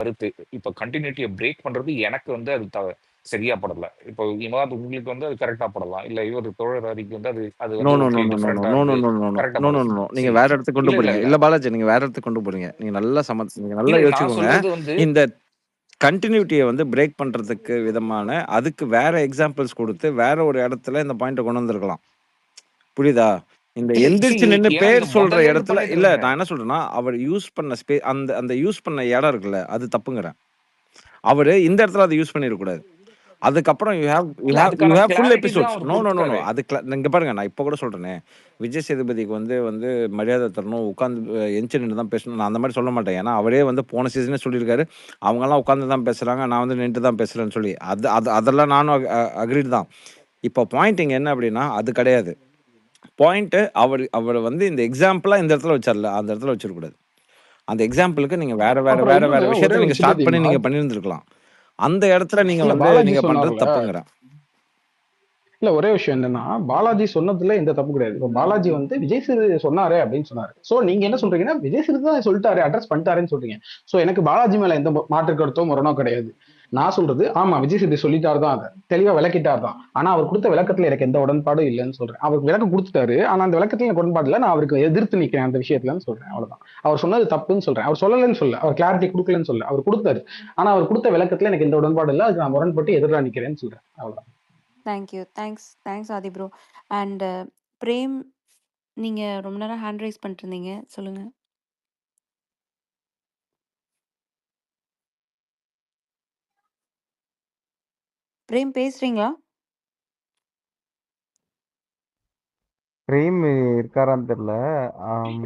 கருத்து. இப்ப கன்டினியூட்டிய பிரேக் பண்றது எனக்கு வந்து அது சரியா படல. இப்போ இமாத் உங்களுக்கு வந்து அது கரெக்ட்டா படலாம். இல்ல இவரு தோழர் ஹரிக்கு வந்து அது அது நோ வந்து no no okay no no no டிஃபரெண்ட்டா நோ நோ இருந்து நோ நோ நோ கரெக்ட்டா நோ நோ படல. நோ நீங்க சி வேற இடத்துக்கு கொண்டு இல்ல, இல்ல, போறீங்க. இல்ல. இல்ல பாலாஜி, நீங்க வேற இடத்துக்கு கொண்டு போறீங்க. நீங்க நல்லா நீங்க நல்லா இல்ல நான் யோசிச்சுக்கோங்க. சொல்றது வந்து இந்த கன்டினியூட்டிய வந்து பிரேக் பண்றதுக்கு விதமான அதுக்கு வேற எக்ஸாம்பிள்ஸ் குடுத்து, வேற ஒரு இடத்துல இந்த பாயிண்ட்ட கொண்டு வந்திருக்கலாம். புரியுதா? இந்த இல்ல சி எந்திரிச்சு நின்னு ஏன்னா பேர் நீங்க சொல்ற முதல்ல இருந்து இடத்துல பண்ணிட்டு இல்ல இருங்க. நான் என்ன சொல்றேன்னா, அவர் யூஸ் பண்ண அந்த அந்த யூஸ் பண்ண இடம் இருக்குல்ல, அது தப்புங்கிறேன். அவரு இந்த இடத்துல அத யூஸ் பண்ணிறக்கூடாது. அதுக்கப்புறம் யூ இல்ல ஹேவ் அதுக்கான ஃபுல் கிளாரிட்டி தான் எபிசோட்ஸ். அவர் நோ நோ நோ நோ குடுத்துட்டாரு. அது இங்க பாருங்க, நான் இப்ப கூட சொல்றேனே, விஜய் சேதுபதிக்கு வந்து வந்து மரியாதை தரணும், உட்கார்ந்து எந்திச்சு நின்னு தான் பேசணும். நான் அந்த மாரி சொல்ல மாட்டேன். ஏன்னா, அவரே வந்து போன சீசனே சொல்லியிருக்காரு. அவங்கலாம் உட்கார்ந்து தான் பேசுறாங்க. நான் வந்து நின்னுட்டு தான் பேசுறேன்னு சொல்லி. அதெல்லாம் நானும் அக்ரீட் தான். இப்போ பாயிண்ட் இங்க என்ன அப்டின்னா, அது கிடையாது. பாயிண்ட் அவர வந்து இந்த எக்ஸாம்பிளா இந்த இடத்துல வச்சார்ல, அந்த இடத்துல வச்சிருக்கக்கூடாது. அந்த எக்ஸாம்பிளுக்கு நீங்க வேற வேற அப்புறம் வேற வேற இன்னொன்னு ஒரே விஷயத்த ஒரு நீங்க ஸ்டார்ட் சின்னது பண்ணி நீங்க இமாத். பண்ணியிருந்திருக்கலாம். அந்த இடத்துல நீங்க இல்ல வந்து பாலாஜி நீங்க பண்றது சொன்னார்ல, தப்புங்கிறேன். இல்ல ஒரே விஷயம் என்னன்னா, பாலாஜி சொன்னதுல எந்த தப்பு கிடையாது. இப்ப பாலாஜி வந்து விஜய் சேது சொன்னாரு அப்படின்னு சொன்னாரு. சோ நீங்க என்ன சொல்றீங்கன்னா, விஜய் சேது தான் சொல்லிட்டாரு, அட்ரஸ் பண்ணிட்டாருன்னு சொல்றீங்க. சோ எனக்கு பாலாஜி மேல எந்த மாற்று கருத்தோ முரணோ கிடையாது. நான் சொல்றது ஆமா விஜய் சேது சொல்லிட்டாரு தான், அதை தெளிவா விளக்கிட்டார் தான். ஆனா அவர் கொடுத்த விளக்கத்துல எனக்கு எந்த உடன்பாடும் இல்லைன்னு சொல்றேன். அவர் விளக்கம் கொடுத்துட்டாரு, ஆனா அந்த விளக்கத்துல எனக்கு உடன்பாடு இல்லை. நான் அவருக்கு எதிர்த்து நிக்கிறேன் அந்த விஷயத்துலன்னு சொல்றேன். அவ்வளவுதான். அவர் சொன்னது தப்புன்னு சொல்றேன். அவர் சொல்லலன்னு சொல்ல, அவர் கிளாரிட்டி கொடுக்கலன்னு சொல்ல, அவர் கொடுத்தாரு. ஆனா அவர் கொடுத்த விளக்கத்துல எனக்கு எந்த உடன்பாடு இல்லை. அதுக்கு நான் முரண்பட்டு எதிராக நிக்கிறேன்னு சொல்றேன். அவ்வளவுதான். Thank you. Thanks Aadhi bro. And Prem, நீங்க ரொம்ப நேரம் ஹேண்ட் ரைஸ் பண்ணிட்டு இருந்தீங்க. சொல்லுங்க. பிரேம் பேசுறீங்களா? பிரேம் இருக்காரான்னு தெரியல.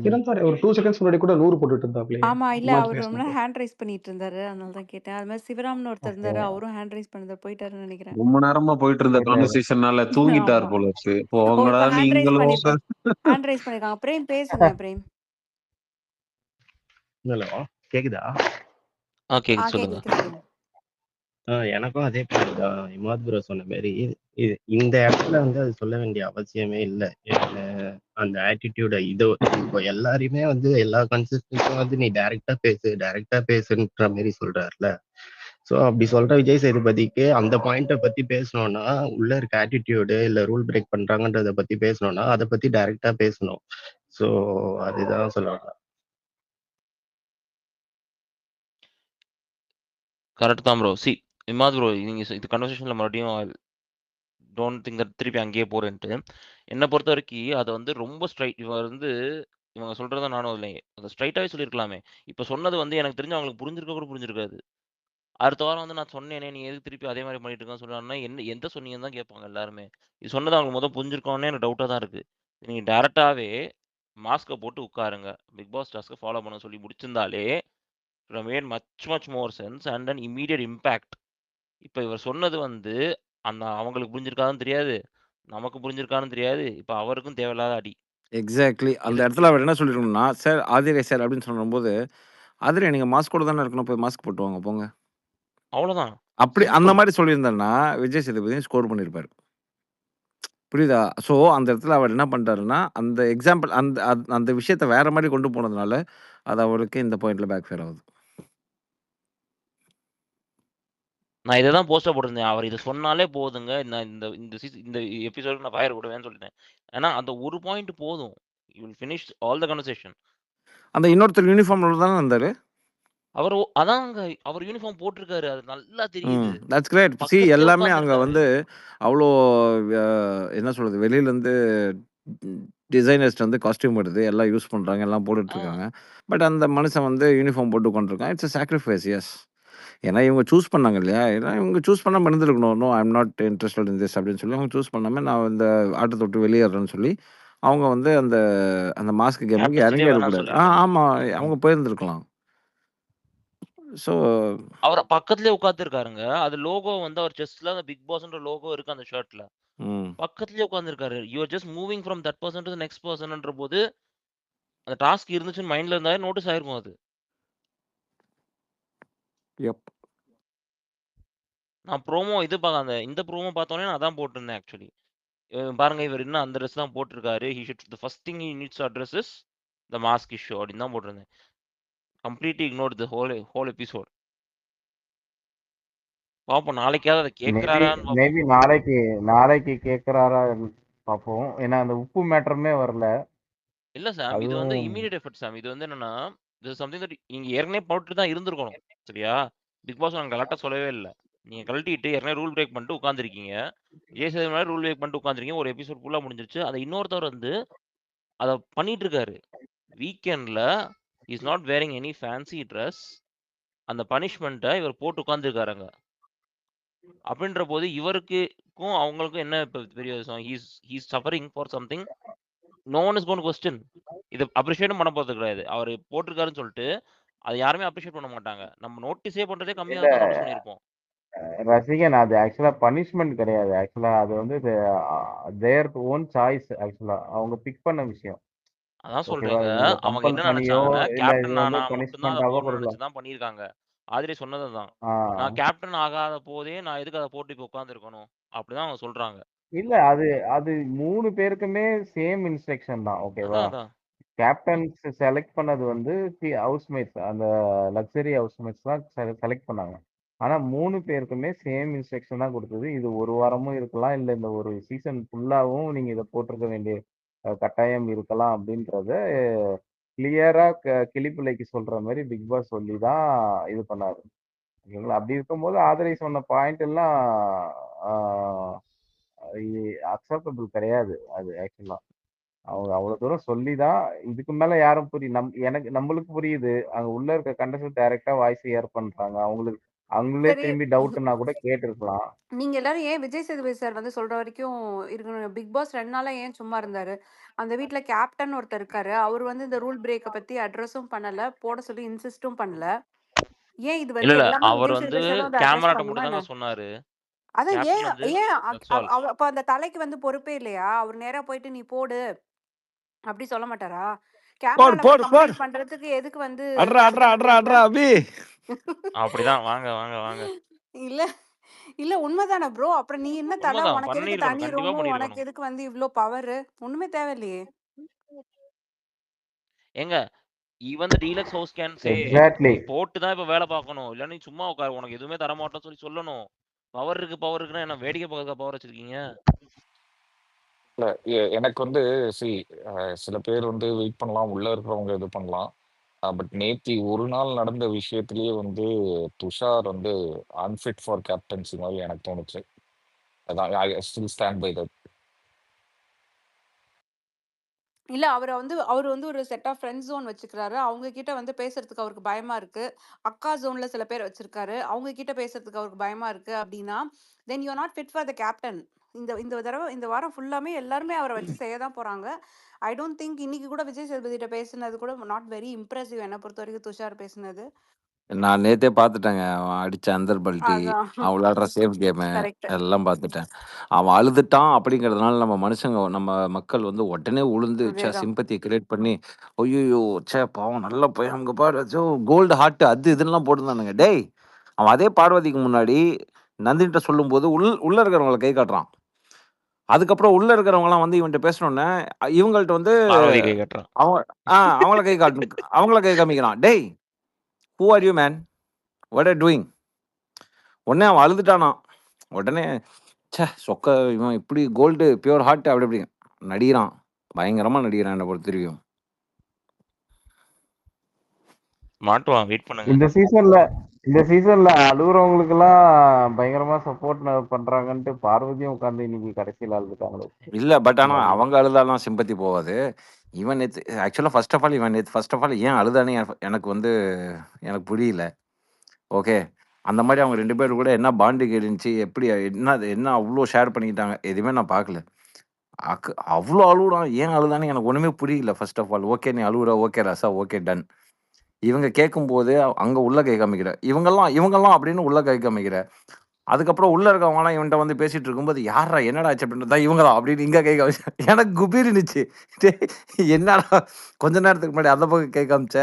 இருந்தாரு ஒரு 2 செகண்ட்ஸ் முன்னாடி கூட 100 போட்டுட்டு இருந்தாப்லயே. ஆமா. இல்ல இமாத் அவர் ரொம்ப பேசினப்போ. நேரம் ஹேண்ட் ரைஸ் பண்ணிட்டு இருந்தாரு. அதனால தான் கேட்டேன். அது மாதிரி சிவராம்னு ஒருத்தர் ஓகே. இருந்தாரு. அவரும் ஹேண்ட் ரைஸ் பண்ணி போயிட்டாருன்னு நினைக்கிறேன். ரொம்ப நேரமா போயிட்டு இருந்த தெரியல. கான்வர்சேஷனால தூங்கிட்டார் ஆமா. போல இருக்கு. ஓ, போங்கடா இப்ப ஹேண்ட் ரைஸ் நீங்களும். ஹேண்ட் ரைஸ் பண்ணிருக்காங்க. பிரேம் பேசுங்க பிரேம். ஹலோ, கேக்குதா? கேக்குது, சொல்லுங்க. கேக்குது பிரேம். எனக்கும் அதே பாயிண்ட் தான் இமாத் ப்ரோ சொன்ன மாதிரி. இந்த இடத்துல வந்து அது சொல்ல வேண்டிய அவசியமே இல்லை. அந்த ஆட்டிடியூட இது இப்போ எல்லாரையுமே வந்து எல்லா கன்சிஸ்டன்ஸும் வந்து நீ டைரக்டா பேசுன்ற மாதிரி சொல்றாருல. ஸோ அப்படி சொல்ற விஜய் சேதுபதிக்கு அந்த பாயிண்ட்டை பத்தி பேசணும்னா, உள்ள இருக்க ஆட்டிடியூடு இல்ல ரூல் பிரேக் பண்றாங்கன்றத பத்தி பேசணும்னா அதை பத்தி டைரக்டா பேசணும். ஸோ அதுதான் சொல்லுவாங்க. கரெக்ட் தான் ப்ரோ. இமாத் ப்ரோ, நீங்க இது கன்வர்சேஷன்ல மறுபடியும் டோன்ட் திங்க் திருப்பி அங்கேயே போறேன்ட்டு. என்னை பொறுத்த வரைக்கும் அதை வந்து ரொம்ப ஸ்ட்ரைட், இவங்க சொல்றத நானும் இல்லை, அதை ஸ்ட்ரைட்டாவே சொல்லியிருக்கலாமே. இப்ப சொன்னது வந்து எனக்கு தெரிஞ்சு அவங்களுக்கு புரிஞ்சிருக்க கூட புரிஞ்சிருக்காது. அடுத்த வாரம் வந்து நான் சொன்னேனே, நீ எதுக்கு திருப்பி அதே மாதிரி பண்ணிட்டு இருக்கேன்னு சொன்னாங்கன்னா, எந்த சொன்னீங்கன்னு தான் கேட்பாங்க எல்லாருமே. இது சொன்னது அவங்களுக்கு புரிஞ்சிருக்கோன்னே எனக்கு டவுட்டா தான் இருக்கு. நீங்க டேரக்டாவே மாஸ்கை போட்டு உட்காருங்க, பிக் பாஸ் டாஸ்க்கை ஃபாலோ பண்ண சொல்லி முடிச்சிருந்தாலே made much more sense and an immediate impact. இப்ப இவர் சொன்னது வந்து அவங்களுக்கு புரிஞ்சிருக்காதுன்னு தெரியாது, நமக்கு புரிஞ்சிருக்கான்னு தெரியாது. இப்ப அவருக்கும் தேவையில்லாத அடி. எக்ஸாக்ட்லி. அந்த இது இடத்துல அவர் என்ன சொல்லிருக்கணும்னா, "சார் ஆதிரே சார்" அப்படின்னு சொல்லும்போது, "ஆதிரே நீங்க மாஸ்கோட தானே இருக்கணும். போய் மாஸ்க் போட்டு வாங்க போங்க." அவ்வளவுதான். அப்படி அந்த சிம்பிள். மாரி சொல்லியிருந்தாருன்னா, விஜய் சேதுபதி ஸ்கோர் பண்ணியிருப்பாரு. புரியுதா? ஸோ அந்த இடத்துல அவர் என்ன பண்ணிட்டாருன்னா, அந்த எக்ஸாம்பிள் அந்த விஷயத்த வேற மாரி கொண்டு போனதுனால, அது அவருக்கு இந்த பாயிண்ட்ல பேக் ஃபயர் ஆகுது. நான் இத தான் போஸ்டா போட்டிருந்தேன். அவர் இத சொன்னாலே போதுங்க. நான் இந்த எபிசோடுக்கு நான் ஃபயர் விடுவேன்னு சொல்லிட்டேன். ஏன்னா, அந்த ஒரு பாயிண்ட் போதும். You will finish all the conversation. அந்த இன்னொருத்தர் யூனிஃபார்ம்ல தானே இருந்தாரு? அதாங்க அவர் யூனிஃபார்ம் போட்டிருக்காரு. அது நல்லா தெரியுது. That's great. பக்கத்திலேயே எல்லாமே அங்க உட்கார்ந்திருக்காரு. வந்து அவ்ளோ அ என்ன சொல்றது? வெளியிலருந்து டிசைனர்ஸ்ட்ட வந்து காஸ்டியூம் வருது. எல்லாம் யூஸ் பண்றாங்க. எல்லாம் போட்டுட்டு ஆ. இருக்காங்க. பட் அந்த மனுஷன் வந்து யூனிஃபார்ம் போட்டு உட்காந்துருக்கான். It's a sacrifice. எஸ். ஏன்னா இவங்க சூஸ் பண்ணாங்க இல்லையா? ஏன்னா இவங்க சூஸ் பண்ணாம இருந்திருக்கணும். "No, I am not interested in this" அப்படின்னு சொல்லி அவங்க சூஸ் பண்ணாம, நான் இந்த ஆட்டத்த விட்டு வெளியேறேன்னு சொல்லி, அவங்க வந்து அந்த அந்த மாஸ்க் கேமுக்கு கேப்டன்சிப்பே வேணாம்னு இறங்கிறக்கூடாது. சொல்லியிருக்கலாம். ஆமா. ம். அவங்க போயிருந்திருக்கலாம். ஸோ அவர் பக்கத்திலேயே உட்கார்ந்திருக்காருங்க. அது லோகோ வந்து அவர் செஸ்ட்ல அந்த பிக் பாஸ்ன்ற லோகோ இருக்கு அந்த ஷர்ட்ல. ம். பக்கத்திலேயே உட்கார்ந்திருக்காரு. You are just moving from that person to the next பெர்சன்ன்றபோது, அந்த டாஸ்க் இருந்துச்சுன்னு மைண்ட்ல இருந்தாலே நோட்டீஸ் ஆயிருக்கும் அது. யப். நான் இந்த ப்ரோமோ பார்த்தோனே நான் அதான் போட்டிருந்தேன் ஆக்சுவலி. பாருங்க இவர் இன்னும் அந்த ட்ரெஸ் தான் போட்டிருக்காரு. The first thing he needs to address is the mask issue அப்படின்னு தான் போட்டிருந்தேன். Completely ignored the whole episode. பாப்போம். நாளைக்காவது அத மேபி கேட்கிறாரான்னு பாப்போம். மேபி நாளைக்கு நாளைக்கு கேட்குறாரா பார்ப்போம். ஏன்னா அந்த உப்பு மேட்டருமே வரல. இல்ல சாம். இது வந்து அதுவும் இம்மீடியட் எஃபர்ட் சாம். இது வந்து என்னன்னா, இது சம்திங் தட் நீங்க ஏற்கனவே போட்டுட்டு தான் இருந்திருக்கணும். சரியா? பிக் பாஸ் நாங்க கரெக்ட்டா சொல்லவே இல்ல. நீங்க கழட்டிட்டு ஏற்கனவே ரூல் பிரேக் பண்ணிட்டு உட்கார்ந்திருக்கீங்க. விஜய் சேதுபதி முன்னாடி ரூல் பிரேக் பண்ணிட்டு உட்கார்ந்திருக்கீங்க. ஒரு எபிசோட் ஃபுல்லா முடிஞ்சிருச்சு. அத இன்னொருத்தவர் வந்து அத பண்ணிட்டு இருக்காரு. வீக்கெண்ட்ல he is not wearing any fancy dress. அந்த பனிஷ்மென்ட்ட இவர் போட்டு உட்கார்ந்திருக்காருங்க. அப்படின்றபோது இவருக்கும் அவங்களுக்கும் என்ன பெரிய விஷயம்? He is suffering for something no one is going to question. இத அப்ரிஷியேட்டும் பண்ண போறது கிடையாது. அவரு போட்டிருக்காருன்னு சொல்லிட்டு, அத யாருமே அப்ரிஷியேட் பண்ண மாட்டாங்க. நம்ம நோட்டீஸே பண்றதே கம்மியா இல்ல தான் நோட்டீஸ் பண்ணியிருப்போம். ரசிகன் அது ஆக்சுவலா பனிஷ்மெண்ட் கிடையாது. ஆக்சுவலா அது வந்து தேர் ஓன் சாய்ஸ். ஆக்சுவலா அவங்க பிக் பண்ண விஷயம். அதான் ஓகேவா? சொல்றேங்க. இவங்கள அவங்க கம்பல் என்ன பண்ணியோ நெனச்சாங்கன்னா, இல்ல இது கேப்டன் வந்து ஆனா மட்டும் தான் அத பனிஷ்மெண்டாவோ போடணும்னு கொடுக்கலாம். நெனச்சு தான் பண்ணியிருக்காங்க. ஆதிரே சொன்னது அதுதான். ஆ. நான் கேப்டன் ஆகாத போதே நான் எதுக்கு அத போட்டு இப்ப உட்கார்ந்திருக்கணும்? அப்படிதான் அவங்க சொல்றாங்க. இல்ல அது அது 3 பேருக்குமே சேம் இன்ஸ்ட்ரக்ஷன் தான். ஓகேவா? அதான் அதான். கேப்டன்ஸ் செலக்ட் பண்ணது வந்து ஹவுஸ்மேட்ஸ் அந்த லக்ஸரி ஹவுஸ்மேட்ஸ் தான் செலக்ட் பண்ணாங்க. ஆனா 3 பேருக்குமே சேம் இன்ஸ்ட்ரக்ஷன் தான் குடுத்தது. இது 1 வாரமும் இருக்கலாம். இல்ல இந்த ஒரு சீசன் ஃபுல்லாவும் நீங்க இத போட்டிருக்க வேண்டிய கட்டாயம் இருக்கலாம் அப்படின்றத கிளியரா கிளிப்பிள்ளைக்கு சொல்ற மாரி பிக் பாஸ் சொல்லி தான் இது பண்ணாரு. ஓகேங்களா? அப்படி இருக்கும்போது ஆதரை சொன்ன பாயிண்ட் எல்லாம் ஆ அக்செப்டபிள் கிடையாது. அது ஆக்சுவலா. அவங்க அவ்வளவு தூரம் சொல்லி தான் இதுக்கு மேல யாரும் எனக்கு நம்மளுக்கு புரியுது. அங்க உள்ள இருக்க கண்டஸ்டன்ட் டைரக்ட்டா வாய்ஸ் ஏர் பண்றாங்க. அவங்களே சரி. திரும்பி டவுட்னா கூட கேட்டிருக்கலாம். நீங்க எல்லாரும் ஏன் விஜய் சேதுபதி சார் வந்து சொல்ற வரைக்கும் இருக்கணும்? பிக் பாஸ் 2 நாளா ஏன் சும்மா இருந்தாரு? அந்த வீட்ல கேப்டன் ஒருத்தர் இருக்காரு. அவரு வந்து இந்த ரூல் பிரேக்க பத்தி அட்ரஸும் பண்ணல. போட சொல்லி இன்சிஸ்டும் பண்ணல. ஏன் இது இல்ல, வந்து இல்ல. எல்லாமே அவர் விஜய் வந்து சேதுபதி சாரும் அத அட்ரஸ் கேமராட்ட பண்ணணுமா மட்டும் என்ன? தாங்க சொன்னாரு. அதான் கேப்டன் ஏன் வந்து ஏன் தட்ஸ் ஆல். அப்ப அந்த தலைக்கு வந்து பொறுப்பே இல்லையா? அவரு நேரா போயிட்டு நீ போடு அப்படி சொல்ல மாட்டாரா? போடு கேமரால போய் போடு போடு கம்ப்ளைண்ட் பண்றதுக்கு எதுக்கு வந்து அட்ரா அட்ரா கேப்டன் அட்ரா கூப்பிடுற? அட்ரா அபி. அப்படிதான். வாங்க, வாங்க, வாங்க. இல்ல இல்ல உண்மைதானே ப்ரோ. அப்புறம் நீ என்ன தல? உண்மதான். உனக்கு எதுக்கு பண்ணியிருக்கணும். தனி கண்டிப்பா ரூமு? உனக்கு பண்ணியிருக்கணும். எதுக்கு வந்து இவ்ளோ பவரு? ஒண்ணுமே தேவையில்லையே! ஏங்க even the deluxe house can say exactly. நீ போட்டு தான் இப்ப வேலை பார்க்கணும். இல்ல நீ சும்மா உட்காரு. உனக்கு எதுவுமே தரமாட்டோம்னு சொல்லணும். பவர் இருக்கு, பவர் இருக்குன்னா என்ன வேடிக்கை பார்க்கறதுக்கா பவர் வச்சிருக்கீங்க? இல்ல எனக்கு வந்து சி சில பேர் வந்து வெயிட் பண்ணலாம். உள்ள இருக்கிறவங்க இது பண்ணலாம். பட் நேத்தி ஒரு நாள் நடந்த விஷயத்திலேயே வந்து துஷார் வந்து அன்ஃபிட் ஃபார் கேப்டன்சி மாதிரி எனக்கு தோணுச்சு. அதான் I still stand by that. இல்ல அவரு வந்து ஒரு செட் ஆஃப் ஃப்ரெண்ட்ஸ் ஜோன் வச்சுக்கிறாரு. அவங்க கிட்ட வந்து பேசுறதுக்கு அவருக்கு பயமா இருக்கு. அக்கா ஜோன்ல சில பேர் வச்சிருக்காரு. அவங்க கிட்ட பேசுறதுக்கு அவருக்கு பயமா இருக்கு அப்டின்னா, then you are not fit for the captain. இந்த வாரம் ஃபுல்லாமே எல்லாருமே அவர வச்சு செய்ய தான் போறாங்க. ஐ டோன்ட் திங்க் இன்னைக்கு கூட விஜய் சேதுபதிட்ட பேசுனது கூட நாட் வெரி இம்ப்ரெசிவ் என்ன பொறுத்தவரைக்கும் துஷார் பேசுனது. நான் நேத்தே பார்த்துட்டேங்க. அவன் அடிச்ச அந்தர் பல்டி, அதான். அவன் விளையாடுற சேஃப் கேமு கரெக்ட். எல்லாம் பார்த்துட்டேன். அவன் அழுதுட்டான் அப்படிங்கிறதுனால நம்ம மக்கள் வந்து உடனே உழுந்து அதேதான். சிம்பத்திய கிரியேட் பண்ணி, "ஐய்யய்யோ! பாவம் நல்ல பையன் அங்க பாரு, கோல்டு ஹார்ட் அது இதுன்னுலாம் போட்டிருந்தானுங்க." டேய்! அவன் அதே பார்வதிக்கு முன்னாடி நந்தினிட்ட சொல்லும்போது உள்ள இருக்கிறவங்கள கை காட்டுறான். அதுக்கப்புறம் உள்ள இருக்கிறவங்கலாம் வந்து இவன்ட்ட பேசினோனே, இவங்கள்ட்ட வந்து பார்வதி கை கட்டுறான். அவங்க அவங்கள அவங்கள கை காமிக்கிறான். டேய்! Who are you man? What are doing? உடனே அவன் அழுதுட்டானாம். உடனே இவன் இப்படி கோல்டு பியூர் ஹார்ட் அப்படி இப்படி நடிக்கிறான். பயங்கரமா நடிக்கிறான் என்ன பொறுத்தவரைக்கும். மாட்டுவான். வெயிட் பண்ணுங்க. இந்த சீசன்ல அழுகுறவங்களுக்கெல்லாம் பயங்கரமா சப்போர்ட் பண்றாங்கன்ட்டு பார்வதியும் உட்கார்ந்து இன்னைக்கு கடைசியில அழுதுட்டாங்களே. இல்ல பட் ஆனா பாருங்க. அவங்க அழுதாலாம் சிம்பத்தி போவாது. இவன் நேத்து ஆக்சுவலா ஃபர்ஸ்ட் ஆஃப் ஆல் ஏன் அழுதானே எனக்கு வந்து எனக்கு புரியல. ஓகே. அந்த மாரி அவங்க 2 பேரும் கூட என்ன பாண்டிங் இருந்துச்சு, எப்படி என்ன அவ்ளோ ஷேர் பண்ணிக்கிட்டாங்க, எதுவுமே நான் பார்க்கல. அவ்ளோ அழுவுறான். ஏன் அழுதான்னு எனக்கு ஒண்ணுமே புரியல ஃபர்ஸ்ட் ஆஃப் ஆல். ஓகே நீ அழுவுற, ஓகே ராசா, ஓகே டன். இவங்க கேட்கும்போது அங்க உள்ள கை காமிக்கிற. இவங்கலாம் அப்படின்னு உள்ள கை காமிக்கிற. அதுக்கப்புறம் உள்ள இருக்கவங்கலாம் இவன்ட்ட வந்து பேசிட்டு இருக்கும்போது, "யார்றா என்னடா ஆச்சு?" அப்படின்றதா இவங்களா அப்படின்னு இங்க கை காமிச்ச. எனக்கு குபீருனுச்சு. டேய் என்னடா கொஞ்ச நேரத்துக்கு முன்னாடி அந்த பக்கம் கை காமிச்ச.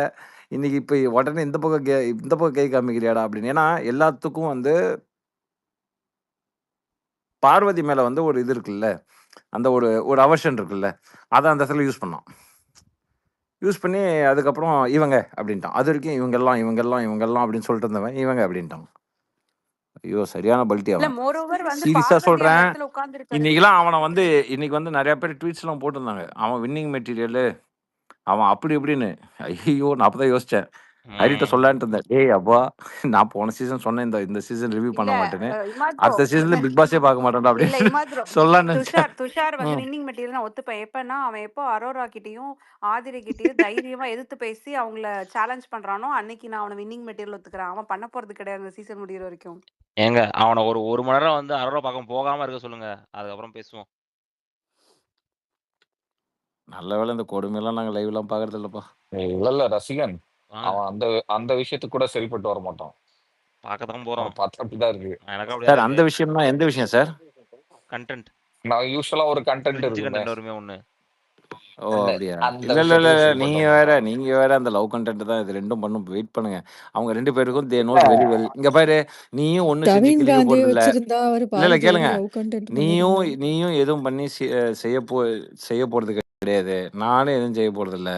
இன்னைக்கு இப்ப உடனே இந்த பக்கம் கை காமிக்கிறியாடா அப்படின்னு. ஏன்னா எல்லாத்துக்கும் வந்து பார்வதி மேல வந்து ஒரு இது இருக்குல்ல. அந்த ஒரு ஒரு அவர்ஷன் இருக்குல்ல. அத அந்த இடத்துல யூஸ் பண்ணான். யூஸ் பண்ணி அதுக்கப்புறம் இவங்க அப்படின்ட்டான். அதுவரைக்கும் இவங்கெல்லாம் அப்படின்னு சொல்லிட்டு இருந்தவன், இவங்க அப்படின்ட்டான். ஐயோ சரியான பல்ட்டி இல்ல அவன். மோரோவர் வந்து சீரியஸா பார்வதி அந்த சொல்றேன். இடத்துல உட்கார்ந்துருக்காரு. இன்னைக்கெல்லாம் அவனை வந்து இன்னைக்கு வந்து நிறைய பேர் ட்வீட்ஸ்லாம் போட்டிருந்தாங்க. அவன் வின்னிங் மெட்டீரியல் அவன் அப்படி இப்படின்னு. ஐயோ நான் அப்பதான் யோசிச்சேன். ஹரிட்ட ம். சொல்லலான்ட்டு இருந்தேன். டேய் அப்பா நான் போன சீசன் சொன்னேன் இந்த சீசன் ரிவ்யூ இல்ல பண்ண மாட்டேன்னு. இமாத் ப்ரோ அடுத்த சீசன்ல பிக் பாஸே பார்க்க மாட்டேன்டா இல்ல அப்படின்னு இமாத் ப்ரோ சொல்லலான்னு நினைச்சேன். துஷார் வந்து ம். வின்னிங் மெட்டீரியல் நான் ஒத்துப்பேன். எப்பன்னா அவன் எப்போ அரோரா கிட்டயும் ஆதிரை கிட்டயும் தைரியமா எதிர்த்து பேசி அவங்கள சேலஞ்ச் பண்றானோ அன்னைக்கு நான் அவனை வின்னிங் மெட்டீரியல் ஒத்துக்கிறேன். அவன் பண்ண போறது கிடையாது இந்த சீசன் முடியிற வரைக்கும். ஏங்க அவனை ஒரு மணி நேரம் வந்து அரோரா பக்கம் போகாம இருக்க சொல்லுங்க. அதுக்கப்புறம் பேசுவோம். நல்ல வேளை இந்த கொடுமையெல்லாம் நாங்க லைவ்லாம் பார்க்கறது இல்லப்பா. இல்ல ரசிகன் வாங்க அவன் அந்த விஷயத்துக்கு கூட சரிப்பட்டு வர மாட்டான். பார்க்கத்தான் அவனை போறோம். பார்த்தா அப்படிதான் இருக்கு. எனக்கு சார் அப்படிதான் அந்த இருக்கு. விஷயம்னா எந்த விஷயம் சார்? கண்டென்ட் நான் யூஸ்வலா ஒரு கண்டென்ட் கிரிஞ்சு இருக்குமே கண்டென்ட் வருமே ஒண்ணு. ஓ அந்த அப்படியா? அந்த இல்ல இல்ல இல்ல விஷயத்துக்கு இல்ல, சரிப்பட்டு நீங்க வர வேற மாட்டான். அந்த லவ் கண்டென்ட் தான் இது ரெண்டும் பண்ணும். வெயிட் பண்ணுங்க. அவங்க 2 பேருக்கும் தே நோஸ் வெரி வெல். இங்க பாரு நீயும் ஒண்ணும் செஞ்சு கவின் கிழிக்க காந்தியை போறது இல்ல. வச்சிருந்தா அவர் இல்ல இல்ல பாலாஜியோட கேளுங்க. லவ் கண்டென்ட் நீயும் பண்ணியிருந்தாரு. நீயும் எதுவும் பண்ணி செய்ய போறது கிடையாது. நானும் எதுவும் செய்ய போறது இல்ல.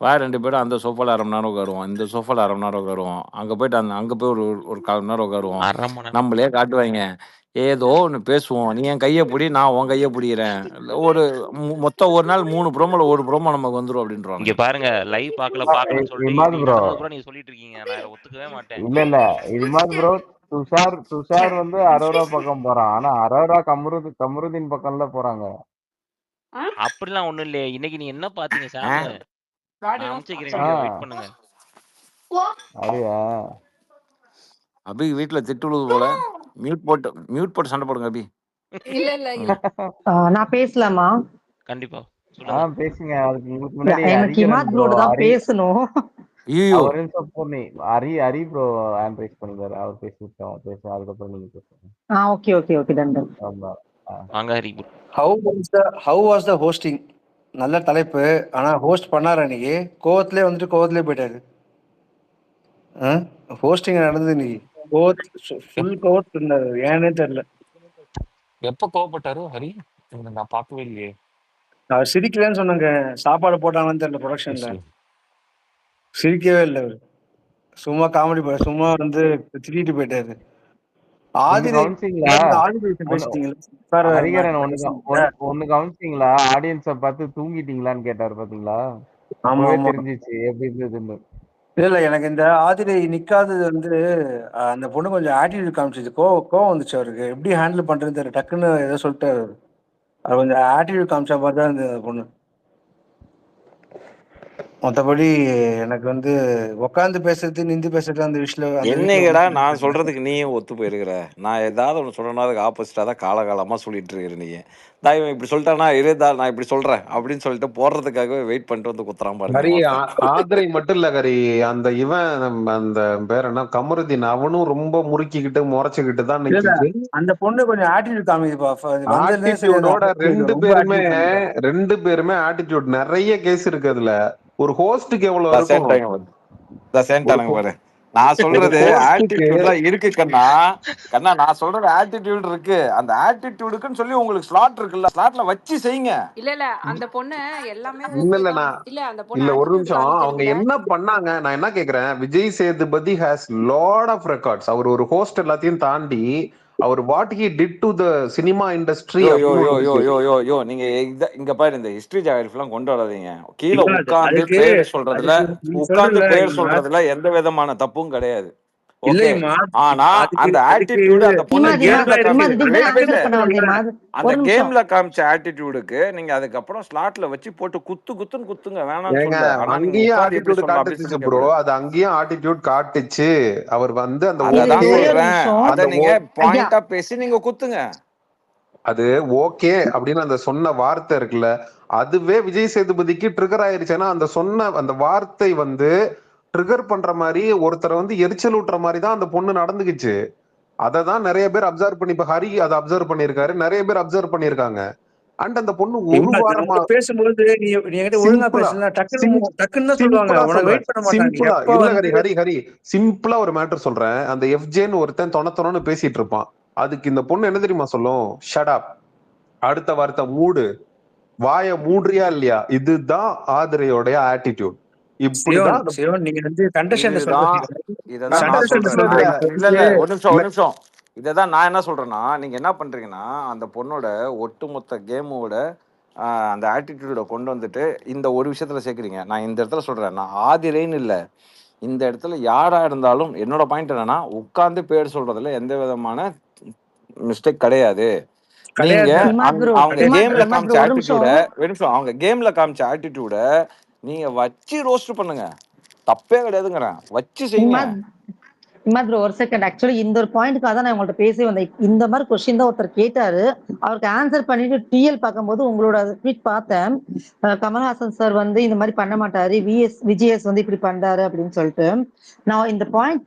வா 2 பேரும் அந்த சோஃபால 1/2 மணி நேரம் உட்காருவோம். இந்த சோஃபால 1/2 மணி நேரம் உட்காருவோம். அங்க போயிட்டு அங்க போய் ஒரு 1/4 மணி நேரம் உட்காருவோம். 1/2 மணி நேரம். நம்மளே காட்டுவாங்க. ஏதோ ஒண்ணு பேசுவோம். நீ என் கைய புடி, நான் உன் கைய புடிக்கிறேன். ஒரு மொத்தம் ஒரு நாள் 3 ப்ரோமோல ஒரு ப்ரோமோ நமக்கு வந்துரும் இங்க அப்படின்றானுங்க. பாருங்க லைவ் பார்க்கலன்னு சொல்லிட்டு இமாத் இன்னைக்கு ப்ரோ நடந்தது பூரா நீங்க சொல்லிட்டு இருக்கீங்க. நான் இதை ஒத்துக்கவே மாட்டேன். இல்ல இமாத் ப்ரோ துஷார் வந்து அரோரா பக்கம் போறான். ஆனா அரோரா கமருதீன் பக்கம்ல போறாங்க. அப்படிலாம் ஒண்ணும் இல்லையே. இன்னைக்கு நீ என்ன பாத்தீங்க சாமு? நான் அனுப்பிச்சிக்கிறேன் ஆ வீடியோ. வெயிட் பண்ணுங்க. அப்படியா? அபி வீட்ல திட்டு விழுது போல. மியூட் போட்டு சண்டை போடுங்க அபி. இல்ல இல்ல ம். நான் பேசலாமா? கண்டிப்பா சொல்லுங்க. பேசுங்க. அதுக்கு உங்களுக்கு இல்ல முன்னாடி எனக்கு இமாத் ப்ரோட தான் பேசணும். ஐயோ ஒரு நிமிஷம் போனி ஹரி ப்ரோ ஹேண்ட் ரைஸ் பண்ணிருந்தாரு. அவர் பேசிட்டோம். அதுக்கப்புறம் நீங்க பேசுங்க. Okay done. ஆமா. வாங்க Hari bro. How was the hosting? நல்ல தலைப்பு. ஆனா ஹோஸ்ட் பண்ணாரு அன்னைக்கு. கோவத்திலே போயிட்டாரு. ஹோஸ்டிங் நடந்தது இன்னைக்கு. ஃபுல் கோவத்துல இருந்தாரு. ஏன்னே தெரியல. எப்ப கோவப்பட்டாரு ஹரி? நான் பார்க்கவே இல்லையே. அவர் சிரிக்கலன்னு சொன்னாங்க. சாப்பாடு போட்டாங்கன்னு தெரியல ப்ரொடக்ஷன்ல. சிரிக்கவே இல்லை அவரு. சும்மா காமெடி சும்மா வந்து திட்டிட்டு போயிட்டாரு. ஹரிகரன் ஒண்ணு கவனிச்சிங்களா? ஆடியன்ஸ பார்த்து தூங்கிட்டீங்களான்னு கேட்டாரு பாத்தீங்களா? தெரிஞ்சிச்சு எப்படி இருந்ததுன்னு. இல்ல எனக்கு இந்த ஆதிரை நிக்காதது வந்து அந்த பொண்ணு கொஞ்சம் ஆட்டிடியூட் காமிச்சிச்சு. கோவம் வந்துச்சு அவருக்கு. எப்படி ஹேண்டில் பண்றதுன்னு தெரியல. டக்குன்னு ஏதோ சொல்லிட்டாரு. அது கொஞ்சம் ஆட்டிடியூட் காமிச்ச மாதிரி தான் இருந்தது அந்த பொண்ணு. மற்றபடி எனக்கு வந்து உட்காந்து பேசுறது நின்று பேசுறது அந்த விஷயம் என்னங்கடா நான் சொல்றதுக்கு நீயும் ஒத்து போயிருக்கிற. நான் ஏதாவது ஒன்று சொல்லணும் அதுக்கு ஆப்போசிட்டா தான் காலகாலமா சொல்லிட்டு இருக்கிற நீ. நான் இவன் இப்படி சொல்லிட்டானா இருந்தா நான் இப்படி சொல்றேன் அப்படின்னு சொல்லிட்டு போடுறதுக்காகவே வெயிட் பண்ணிட்டு வந்து குத்துறான் ஹரி பாருங்க. ஆதிரை மட்டும் இல்ல ஹரி, அந்த இவன் அந்த பேர் என்ன கமருதீன், அவனும் ரொம்ப முறுக்கிக்கிட்டு முறைச்சுக்கிட்டு தான் நிக்குது. அந்த பொண்ணு கொஞ்சம் ஆட்டிடியூட் காமிக்குப்பா. ஆட்டிடியூடோட ரெண்டு பேருமே ஆட்டிடியூட். நிறைய கேஸ் இருக்கு அதுல. ஒரு ஹோஸ்டுக்கு எவ்வளவு இருக்கும்? பாரு நான் சொல்றது ஆட்டிடியூட் தான் இருக்கு கண்ணா. நான் சொல்றது ஆட்டிடியூட் இருக்கு. அந்த ஆட்டிடியூடுக்குன்னு சொல்லி உங்களுக்கு ஸ்லாட் இருக்குல்ல, ஸ்லாட்ல வச்சு செய்யுங்க. இல்ல அந்த பொண்ணு எல்லாமே இல்ல ஒரு நிமிஷம். அவங்க என்ன பண்ணாங்க நான் என்ன கேக்குறேன். Vijay Sethupathi has lot of records. அவர் ஒரு ஹோஸ்ட் எல்லாத்தையும் தாண்டி அவர் what he did to the cinema industry. நீங்க இங்க பாரு இந்த ஹிஸ்டரி ஜாகிரபிலாம் கொண்டு வராதீங்க. கீழே உட்கார்ந்து பேர் சொல்றதுல எந்த விதமான தப்பும் கிடையாது. ஓகே. ஆனா அந்த ஆட்டிடியூட் அந்த பொண்ணு கேம்ல காமிச்ச ஆட்டிடியூடுக்கு நீங்க அதுக்கப்புறம் ஸ்லாட்ல வச்சு போட்டு குத்துன்னு குத்துங்க. வேணாம்னு சொல்ல. ஆனா அங்கேயும் ஆட்டிடியூட் காட்டுச்சு ப்ரோ. அது அங்கேயும் ஆட்டிடியூட் காட்டுச்சு. அவர் வந்து அந்த அத நீங்க பாயிண்டா பேசி நீங்க குத்துங்க. அது ஓகே அப்படின்னு அந்த சொன்ன வார்த்தை இருக்குல்ல, அதுவே விஜய் சேதுபதிக்கு ட்ரிகர் ஆயிருச்சுன்னா அந்த சொன்ன அந்த வார்த்தை வந்து ட்ரிகர் பண்ற மாதிரி ஒருத்தரை வந்து எரிச்சல் ஊட்டுற மாதிரி தான் அந்த பொண்ணு நடந்துக்குச்சு. அததான் நிறைய பேர் அப்சர்வ் பண்ணி, இப்ப ஹரி அதை அப்சர்வ் பண்ணிருக்காரு, நிறைய பேர் அப்சர்வ் பண்ணிருக்காங்க. அண்ட் அந்த பொண்ணு ஒரு வாரமா பேசும்போது சிம்பிளா ஒரு மேட்டர் சொல்றேன். அந்த எஃப்ஜேன்னு ஒருத்தன் தொணத்தொன்னு பேசிட்டு இருப்பான். அதுக்கு இந்த பொண்ணு என்ன தெரியுமா சொல்லும்? ஷட் அப், அடுத்த வார்த்தை மூடு, வாய மூடுறியா இல்லையா? இதுதான் ஆதிரையோட ஆட்டிடியூட். ஒரு நிமிஷம் இததான் நான் என்ன சொல்றேன்னா, நீங்க என்ன பண்றீங்கன்னா, அந்த பொண்ணோட ஒட்டுமொத்த கேமோட அந்த ஆட்டிடியூட கொண்டு வந்துட்டு இந்த ஒரு விஷயத்துல சேர்க்குறீங்க. நான் இந்த இடத்துல சொல்றேன். நான் ஆதிரைன்னு இல்ல. இந்த இடத்துல யாரா இருந்தாலும் என்னோட பாயிண்ட் என்னன்னா, உட்கார்ந்து பேர் சொல்றதுல எந்த விதமான மிஸ்டேக் கிடையாது. நீங்க கிடையாது இமாத் ப்ரோ அவங்க கிடையாது. கேம்ல இமாத் காமிச்ச ப்ரோ ஒரு ஆட்டிடியூட நிமிஷம் அவங்க கேம்ல காமிச்ச ஆட்டிடியூட நீங்க வச்சு ரோஸ்ட் பண்ணுங்க. தப்பே கிடையாதுங்கிறேன். வச்சு செய்யுங்க. இமாத் இமாத் ப்ரோ ஒரு செகண்ட். ஆக்சுவலி இந்த ஒரு பாயிண்ட்காக தான் நான் உங்கள்ட்ட பேசி வந்தேன். இந்த மாதிரி கொஸ்டின் தான் ஒருத்தர் கேட்டாரு. அவருக்கு ஆன்சர் பண்ணிட்டு டிஎல் பார்க்கும்போது உங்களோட ட்வீட் பார்த்தேன். கமல்ஹாசன் சார் வந்து இந்த மாதிரி பண்ண மாட்டாரு, விஜிஎஸ் வந்து இப்படி பண்றாரு அப்படின்னு சொல்லிட்டு. நான் இந்த பாயிண்ட்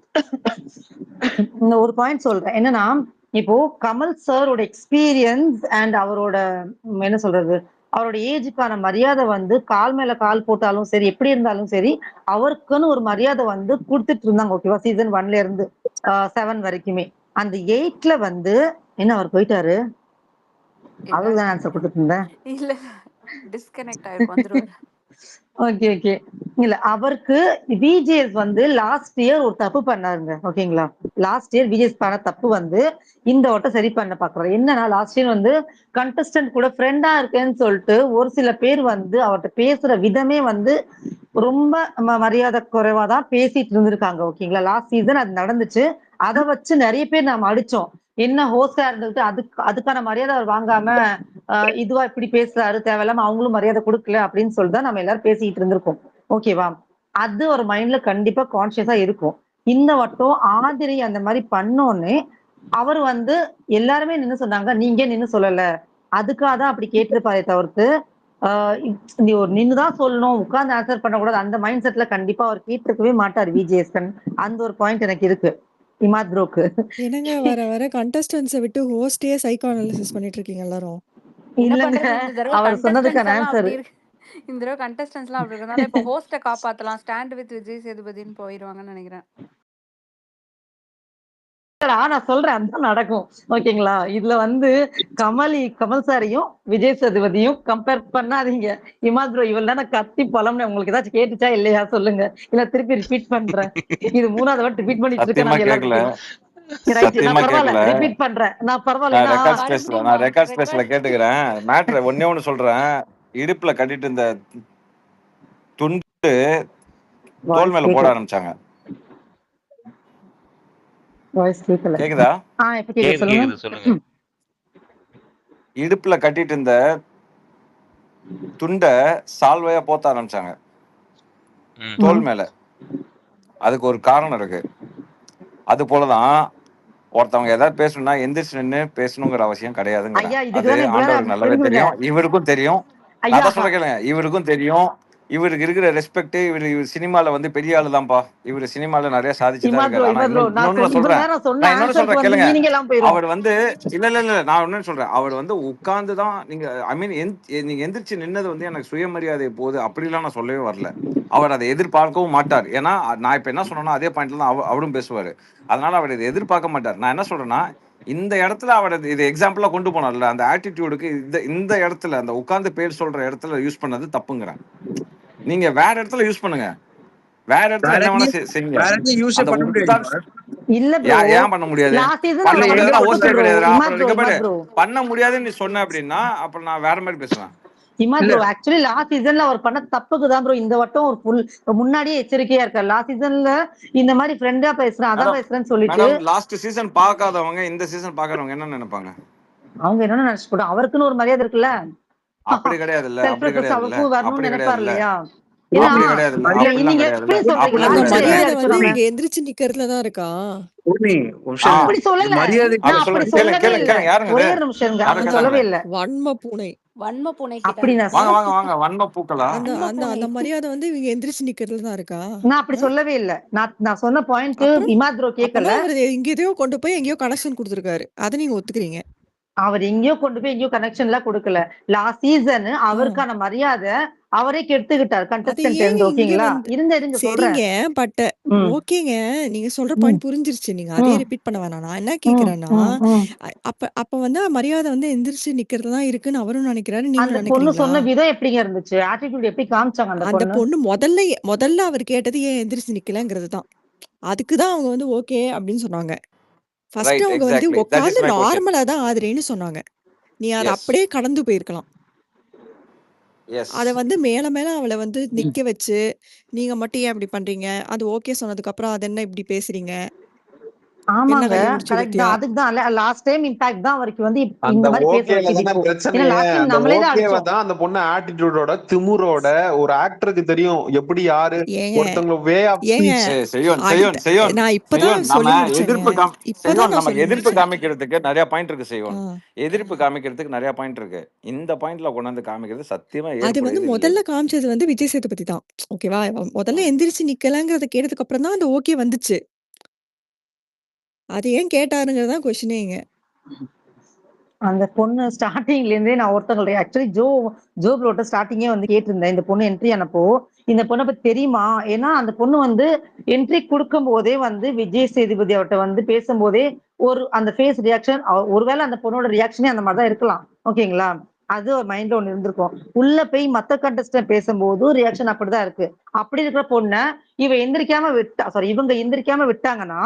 இந்த ஒரு பாயிண்ட் சொல்றேன். என்னன்னா, இப்போ கமல் சாரோட எக்ஸ்பீரியன்ஸ் அண்ட் அவரோட என்ன சொல்றது, அவரோட ஏஜுக்கான மரியாதை வந்து கால் மேல கால் போட்டாலும் சரி, எப்படி இருந்தாலும் சரி, அவருக்குன்னு ஒரு மரியாதை வந்து கொடுத்துட்டு இருந்தாங்க. ஓகேவா? சீசன் 1ல இருந்து 7 வரைக்குமே. அந்த 8ல வந்து என்ன அவர் போயிட்டாரு? அவருக்கு தான் ஆன்சர் கொடுத்துட்டு இருந்தேன். இல்ல டிஸ்கனெக்ட் ஆயிருக்கும், வந்துருவாரு. Okay okay. இல்ல அவருக்கு விஜிஎஸ் வந்து லாஸ்ட் இயர் ஒரு தப்பு பண்ணாருங்க. ஓகேங்களா? லாஸ்ட் இயர் விஜிஎஸ் பண்ண தப்பு வந்து இந்த வட்டம் சரி பண்ண பாக்குறாரு. என்னன்னா லாஸ்ட் இயர் வந்து கண்டஸ்டன்ட் கூட ஃப்ரெண்டா இருக்கேன்னு சொல்லிட்டு ஒரு சில பேர் வந்து அவர்கிட்ட பேசுற விதமே வந்து ரொம்ப மரியாதை குறைவா தான் பேசிட்டு இருந்திருக்காங்க. ஓகேங்களா? லாஸ்ட் சீசன் அது நடந்துச்சு. அதை வச்சு நிறைய பேர் நாம அடிச்சோம். என்ன ஹோஸ்டா இருந்துட்டு அதுக்கான மரியாதை அவர் வாங்காம இதுவா இப்படி பேசுறாரு, தேவையில்லாம அவங்களும் மரியாதை கொடுக்கல அப்படின்னு சொல்லிதான் நம்ம எல்லாரும் பேசிட்டு இருந்திருக்கோம். ஓகேவா? அது ஒரு மைண்ட்ல கண்டிப்பா கான்சியஸா இருக்கும். இந்த வட்டம் ஆதிரி அந்த மாதிரி பண்ணோன்னு அவர் வந்து எல்லாருமே நின்னு சொன்னாங்க, நீங்க நின்னு சொல்லல, அதுக்காக தான் அப்படி கேட்டிருப்பாரே தவிர்த்து நீ ஒரு நின்னுதான் சொல்லணும், உட்கார்ந்து ஆன்சர் பண்ணக்கூடாது, அந்த மைண்ட் செட்ல கண்டிப்பா அவர் கேட்டிருக்கவே மாட்டார் விஜிஎஸ். அந்த ஒரு பாயிண்ட் எனக்கு இருக்கு இமாத் ப்ரோக்கு. என்னங்க வர வர கண்டஸ்டன்ஸை விட்டு ஹோஸ்டே சைக்கோ அனாலிசிஸ் பண்ணிட்டு இருக்கீங்க எல்லாரும். என்ன இல்லங்க பண்றது, இந்த தடவை அவர் சொன்னதுக்கான கண்டஸ்டன்ஸ் எல்லாம் ஆன்சர். அப்படி இருக்கு. இந்த தடவை கண்டஸ்டன்ஸ் எல்லாம் அப்படி இருக்கனால இப்ப ஹோஸ்ட காப்பாத்தலாம், ஸ்டாண்ட் வித் விஜய் சேதுபதினு போயிருவாங்கன்னு நினைக்கிறேன். நான் சொல்றேன் அதுதான் நடக்கும். ஓகேங்களா? இதுல வந்து கமல் சாரையும் விஜய் சேதுபதியும் கம்பேர் பண்ணாதீங்க. இமாத் ப்ரோ இவள் தானே கத்தி பழம்னு உங்களுக்கு ஏதாச்சும் கேட்டுச்சா இல்லையா சொல்லுங்க, இல்ல திருப்பி ரிப்பீட் பண்றேன். இது 3வது வாட்டி ரிப்பீட் பண்ணிட்டு இருக்கேன். நான் எல்லாருக்கும் சத்தியமா கேட்கல. ரிப்பீட் பண்றேன். நான் நான் பரவாயில்ல. ரெக்கார்ட் ஸ்பேஸ்ல கேட்டுக்கிறேன். மேட்ரு ஒன்னே ஒண்ணு சொல்றேன். இடுப்புல கட்டிட்டு இந்த துண்டு தோல் மேல போட ஆரம்பிச்சாங்க. வாய்ஸ் கேட்கல. கேக்குதா? இப்ப கேக்குது, சொல்லுங்க. இடுப்புல கட்டிட்டு இந்த துண்ட சால்வையா போத்த ஆரம்பிச்சாங்க தோல் மேல. அதுக்கு ஒரு காரணம் இருக்கு. அது போலதான் ஒருத்தவங்க ஏதாவது பேசணும்னா எந்திரிச்சு நின்று பேசணுங்கிற அவசியம் கிடையாதுங்க. அது ஆண்டவருக்கு நல்லாவே தெரியும், இவருக்கும் தெரியும். நான் சொல்ல கேளுங்க, இவருக்கும் தெரியும். இவருக்கு இருக்கிற ரெஸ்பெக்ட், இவர் சினிமால வந்து பெரிய ஆளு தான்ப்பா. இவரு சினிமால நிறைய சாதிச்சுதான் இருக்காரு. ஆனா இன்னொன்னு சொல்றேன், நான் இன்னொன்னு சொல்றேன் கேளுங்க. அவர் வந்து இல்ல நான் ஒன்னு சொல்றேன், அவர் வந்து உட்கார்ந்துதான் நீங்க நீங்க எந்திரிச்சு நின்னது வந்து எனக்கு சுயமரியாதை போகுது அப்படிலாம் நான் சொல்லவே வரல. அவர் அதை எதிர்பார்க்கவும் மாட்டார். ஏன்னா நான் இப்ப என்ன சொன்னேன்னா அதே பாயிண்ட்ல தான் அவரும் பேசுவாரு. அதனால அவர் இதை எதிர்பார்க்க மாட்டார். நான் என்ன சொல்றேன்னா, இந்த இடத்துல அவர் இது எக்ஸாம்பிளா கொண்டு போனார்ல, அந்த ஆட்டிடியூடுக்கு இந்த இடத்துல அந்த உட்கார்ந்து பேர் சொல்ற இடத்துல யூஸ் பண்ணது தப்புங்கிறேன். நீங்க வேற இடத்துல யூஸ் பண்ணுங்க, வேற இடத்துல என்ன வேணா செய்யுங்க. ஏன் பண்ண முடியாது? பண்ண முடியாதுன்னா ஹோஸ்டே கிடையாதுடா. பண்ண முடியாதுன்னு நீ சொன்ன அப்படின்னா அப்புறம் நான் வேற மாதிரி பேசுவேன். இமாத் ப்ரோ ஆக்சுவலி லாஸ்ட் சீசன்ல அவர் பண்ண தப்புக்கு தான் ப்ரோ இந்த வட்டம் ஒரு ஃபுல் முன்னாடியே எச்சரிக்கையா இருக்காரு. லாஸ்ட் சீசன்ல இந்த மாதிரி ஃப்ரெண்டா பேசுறேன் அதான் பேசுறேன்னு சொல்லிட்டு லாஸ்ட் சீசன் பார்க்காதவங்க இந்த சீசன் பார்க்கறவங்க என்ன நினைப்பாங்க? அவங்க என்ன நினைச்சுட்டாங்க, அவருக்குன்னு ஒரு மரியாதை இருக்குல்ல. அப்படி கிடையாதுல்ல, அப்படி கிடையாதுல்ல, அப்படி கிடையாதுல்ல, நீங்க எந்திரிச்சு நிக்கிறதுல தான் இருக்கா? அப்படி சொல்லல, அப்படி சொல்லவே இல்ல. ஒரே நிமிஷம் சொல்லவே இல்ல. வன்ம பூனை அப்படி வாங்க வன்ம பூக்களா? அந்த மரியாதை வந்து இவங்க எந்திரிச்சு நிக்கிறதுல தான் இருக்கா? நான் அப்படி சொல்லவே இல்ல. நான் சொன்ன பாயிண்ட் இமாத் ப்ரோ கேட்கல. இங்க எதையோ கொண்டு போய் எங்கேயோ கனெக்ஷன் கொடுத்திருக்காரு, அதை நீங்க ஒத்துக்கிறீங்க. அவர் எங்கேயோ கொண்டு போய் எங்கேயோ கனெக்ஷன் எல்லாம் கொடுக்கல. லாஸ்ட் சீசன் அவருக்கான மரியாதை அவரே கெடுத்துக்கிட்டார் கண்டஸ்டன்ட். ஓகேங்களா? இருங்க சரிங்க, பட் ஓகேங்க, நீங்க சொல்ற பாயிண்ட் புரிஞ்சிருச்சு. நீங்க அதே ரிப்பீட் பண்ண வேணாம். நான் என்ன கேக்குறேன்னா, அப்ப வந்து மரியாதை வந்து எந்திரிச்சு நிக்கிறது தான் இருக்குன்னு அவரும் நினைக்கிறாரு, நீங்க நினைக்கிறீங்களா? பொண்ணு சொன்ன விதம் எப்படிங்க இருந்துச்சு? ஆட்டிட்யூட் எப்படி காமிச்சாங்க அந்த பொண்ணு? முதல்ல அவர் கேட்டது ஏன் எந்திரிச்சு நிக்கலங்கிறது தான். அதுக்குதான் அவங்க வந்து ஓகே அப்படின்னு சொன்னாங்க. First right. அவங்க வந்து எக்ஸாக்ட்லி. தட் இஸ் உட்காந்து மை கொஸ்டின். நார்மலா தான் ஆதுரேன்னு சொன்னாங்க. நீ அத எஸ். அப்படியே கடந்து போயிருக்கலாம். எஸ். அத வந்து மேல மேல அவள வந்து நிக்க வச்சு, நீங்க மட்டும் ஏன் இப்படி பண்றீங்க? அது ஓகே சொன்னதுக்கு அப்புறம் அது என்ன இப்படி பேசுறீங்க? என்ன ஆமாங்க. கைய பிடிச்சு கரெக்ட் இழுத்தியா? தான். அதுக்கு தான் லாஸ்ட் டைம் இம்பாக்ட் தான் அவருக்கு வந்து அந்த இந்த மாதிரி பேச ஓகேல வச்சுது தானே இப்போ. ஏன்னா பிரச்சனையே. லாஸ்ட் டைம் அந்த நம்மளே தான் ஓகேவ அடிச்சோம். தான் அந்த பொண்ணு ஆட்டிடியூடோட திமுறோட ஒரு ஆக்டருக்கு தெரியும் எப்படி யாரு ஏங்க ஒருத்தவங்க வே ஆஃப் ஏங்க ஸ்பீச். செய்யோன் அடுத்த செய்யோன் செய்யோன் நான் இப்பதான் செய்யோன் நாம சொல்லி முடிச்சேங்க. எதிர்ப்பு இப்பதான் செய்யோன் நான் நமக்கு சொல்லி எதிர்ப்பு முடிச்சேன். காமிக்கிறதுக்கு நிறைய பாயிண்ட் இருக்கு ஆ. செய்யோன். எதிர்ப்பு காமிக்கிறதுக்கு நிறைய பாயிண்ட் இருக்கு. இந்த பாயிண்ட்ல கொண்டாந்து காமிக்கிறது சத்தியமா அது வந்து ஏற்புடையது இல்லை. முதல்ல காமிச்சது வந்து விஜய் சேதுபதி தான். ஓகேவா? முதல்ல எந்திரிச்சு நிக்கலங்கிறத கேட்டதுக்கு அப்புறம் தான் அந்த ஓகே வந்துச்சு. அது ஏன் கேட்டாருங்கிறது தான் கொஸ்டினேங்க. அந்த பொண்ணு ஸ்டார்டிங்ல இருந்தே நான் ஒருத்தவங்களுடைய ஆக்சுவலி ஜோ ப்ரோட்ட ஸ்டார்டிங்கே வந்து கேட்டிருந்தேன். இந்த பொண்ணு என்ட்ரி ஆனப்போ இந்த பொண்ணை பத்தி தெரியுமா? ஏன்னா அந்த பொண்ணு வந்து என்ட்ரி கொடுக்கும் போதே வந்து விஜய் சேதுபதி அவர்கிட்ட வந்து பேசும்போதே ஒரு அந்த ஃபேஸ் ரியாக்ஷன், ஒருவேளை அந்த பொண்ணோட ரியாக்ஷனே அந்த மாதிரிதான் இருக்கலாம். ஓகேங்களா? அது ஒரு மைண்ட்ல ஒண்ணு இருந்திருக்கும். உள்ள போய் மத்த கண்டஸ்டன்ட் பேசும்போது ரியாக்ஷன் அப்படிதான் இருக்கு. அப்படி இருக்கிற பொண்ணை இவங்க எந்திரிக்காம விட்டாங்கன்னா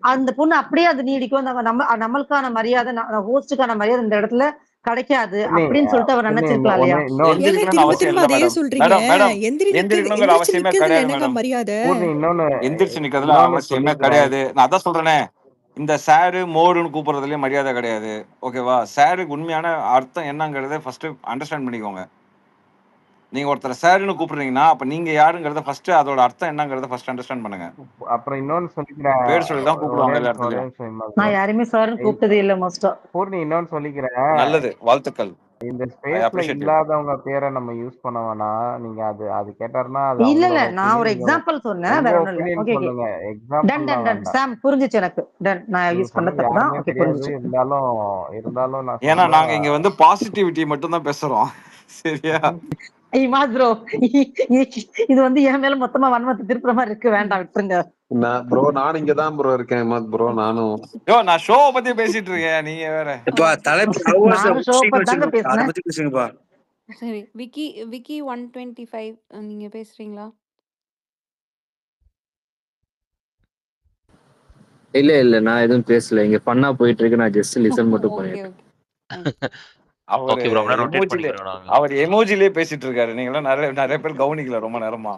அந்த பொண்ணு அப்படியே அது நீடிக்கும். நம்மளுக்கான மரியாதை, ஹோஸ்டுக்கான மரியாதை இந்த இடத்துல கிடைக்காது அப்படின்னு சொல்லிட்டு அவர் நினைச்சிருக்கலாம் இல்லையா? ஏங்க எந்திரிக்கணும்னு திரும்ப அவசியம் திரும்ப இல்ல அதையே மேடம். சொல்றீங்க. மேடம் மேடம் எந்திரிக்கணுங்கிற எந்திரிச்சு அவசியமே நிக்கிறதுல கிடையாது என்னங்க மேடம். மரியாதை? பூர்ணி இன்னொன்னு எந்திரிச்சு நிக்கிறதுல இன்னொன்னு அவசியமே சொல்லிக்கிறேன். கிடையாது. நான் அதான் சொல்றேனே, இந்த சாரு மோருன்னு கூப்பிடுறதுலயும் மரியாதை கிடையாது. ஓகேவா? சாருக்கு உண்மையான அர்த்தம் என்னங்கிறத ஃபர்ஸ்ட் அண்டர்ஸ்டாண்ட் பண்ணிக்கோங்க. நீங்க ஒருத்தர் சாருன்னு கூப்பிடுறீங்கன்னா அப்ப நீங்க யாருங்கிறத ஃபர்ஸ்ட் அதோட அர்த்தம் என்னங்கிறத ஃபர்ஸ்ட் அண்டர்ஸ்டாண்ட் பண்ணுங்க. அப்புறம் இன்னொன்னு சொல்லிக்கிறேன். பேர் சொல்லி தான் ஒரே கூப்பிடுவாங்க எல்லா நிமிஷம் இடத்துலயும். நான் யாருமே சார்னு கூப்பிட்டதே இல்ல மோஸ்டா. பூர்ணி இன்னொன்னு சொல்லிக்கிறேன். நல்லது, வாழ்த்துக்கள். இந்த ஐ ஸ்பேஸ்ல அப்ரிஷியேட் யூ. இல்லாதவங்க பேரை நம்ம யூஸ் பண்ண வேணாம். நீங்க அது கேட்டாருன்னா அது இல்ல அவங்களோட நான் ஒரு ஒப்பீனியன். எக்ஸாம்பிள் சொன்னேன், உங்க வேற ஒண்ணும் இல்ல. ஒப்பீனியன் ஓகே சொல்லுங்க. டன் எக்ஸாம்பிள் டன் டன் வேண்டாம். சாம் புரிஞ்சிச்சு எனக்கு. டன் நான் நீங்க யூஸ் பண்ண சொன்னது தப்பு தான். யாருமே ஓகே தெரியாது. புரிஞ்சிச்சு. இருந்தாலும் நான் ஏன்னா சொல்ல நாங்க இங்க வந்து பாசிட்டிவிட்டி மட்டும் தான் பேசுறோம். சரியா? இமாத் ப்ரோ, இது வந்து என் மேல மொத்தமா வன்மத்தை திருப்புற மாதிரி இருக்கு. வேண்டாம், விட்டுருங்க. நான் இங்க தான் ப்ரோ இருக்கேன் ஹேமந்த் ப்ரோ. நானும் யோ நான் ஷோவை பத்தி பேசிட்டு இருக்கேன். நீங்க வேற. தலைப்பு நானும் ஷோ பத்தி தாங்க அதை பேசினேன். பத்தி பேசுங்கப்பா. சரி. விக்கி விக்கி 125 நீங்க பேசுறீங்களா? இல்ல நான் எதுவும் பேசல. இங்க ஃபன்னா போயிட்டு இருக்கு. நான் ஜஸ்ட் லிசன் மட்டும் ஓகே பண்ணிட்டேன். ஓகே. அவரு ஓகே ப்ரோ. அப்படியே ரொட்டேட் எமோஜிலே பண்ணிக்கிறோம் நாங்க. அவர் எமோஜிலே பேசிட்டு இருக்காரு. நீங்களாம் நிறைய பேர் கவனிக்கல ரொம்ப நேரமா.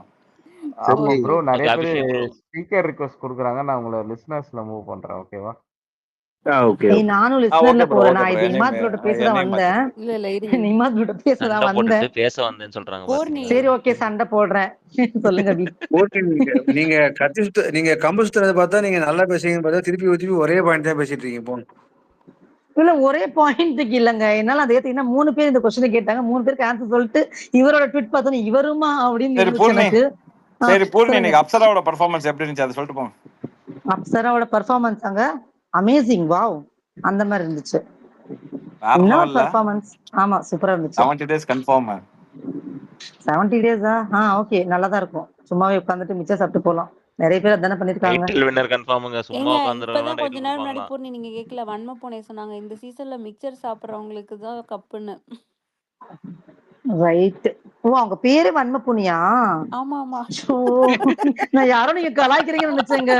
ஆமா சரி. ப்ரோ. நிறைய ஓகே பேர் அபிஷேக் ப்ரோ. ஸ்பீக்கர் ரிக்வெஸ்ட் கொடுக்குறாங்க. நான் உங்களை லிசனர்ஸ்ல மூவ் பண்றேன். ஓகேவா? ஓகே நானும் ஓகே லிஸ்னர்ல ப்ரோ, போறேன். ஓகே நான் ப்ரோ. இது இமாத் ப்ரோட்ட பேசதான் என்னையும் வந்தேன். மாத்திட்டு. இல்ல இல்ல இருங்க. இமாத் ப்ரோட்ட பேசதான் சண்டை வந்தேன். போட்டுட்டு பேச வந்தேன்னு சொல்றாங்க பூர்ணி பாத்தீங்களா? சரி ஓகே, சண்டை போடுறேன். சொல்லுங்க பி. ஓகே, நீங்க நீங்க கம்பு சுத்துறதை பார்த்தா நீங்க நல்லா பேசுறீங்கன்னு பார்த்தா திருப்பி ஒரே பாயிண்ட் தான் பேசிட்டு இருக்கீங்க. போங்க. இல்ல ஒரே பாயிண்ட்க்கு இல்லங்க, என்னால அதை ஏத்துக்கினா 3 பேர் இந்த கொஸ்டினை கேட்டாங்க. 3 பேருக்கு ஆன்சர் சொல்லிட்டு இவரோட ட்வீட் பார்த்தோம், இவருமா அப்படின்னு சரி இருந்துச்சு பூர்ணி, எனக்கு. சரி பூர்ணி, சொல்லுங்க. இன்னைக்கு அப்சராவோட பெர்ஃபார்மன்ஸ் எப்படி இருந்துச்சு அதை சொல்லிட்டு போங்க. அப்சராவோட பெர்ஃபார்மன்ஸ் அங்க அமேசிங், வாவ், அந்த மாதிரி இருந்துச்சு. வேற என்ன லெவல்ல. பெர்ஃபார்மன்ஸ். ஆமா சூப்பரா இருந்துச்சு. 70 days கன்ஃபார்ம். 70 டேஸா? ஓகே, நல்லாதான் இருக்கும். சும்மாவே உட்காந்துட்டு மிச்சம் சாப்பிட்டு போலாம். நிறைய பேர் அதானே பண்ணிருக்காங்க. டைட்டில் வின்னர் கன்ஃபார்முங்க. சும்மா ஏங்க உட்கார்ந்துறவங்க இப்பதான் கொஞ்ச டைட்டில் நேரம் முன்னாடி கொடுப்பாங்களா? பூர்ணி நீங்க கேட்கல, வன்ம பூனை சொன்னாங்க இந்த சீசன்ல மிக்சர் சாப்பிடுறவங்களுக்கு தான் கப்புன்னு. ரைட். ஓ, அவங்க பேரு வன்ம புனியா? ஆமா ஆமா. நான் யாரோ நீங்க கலாய்க்கிறீங்கன்னு நினைச்சேங்க.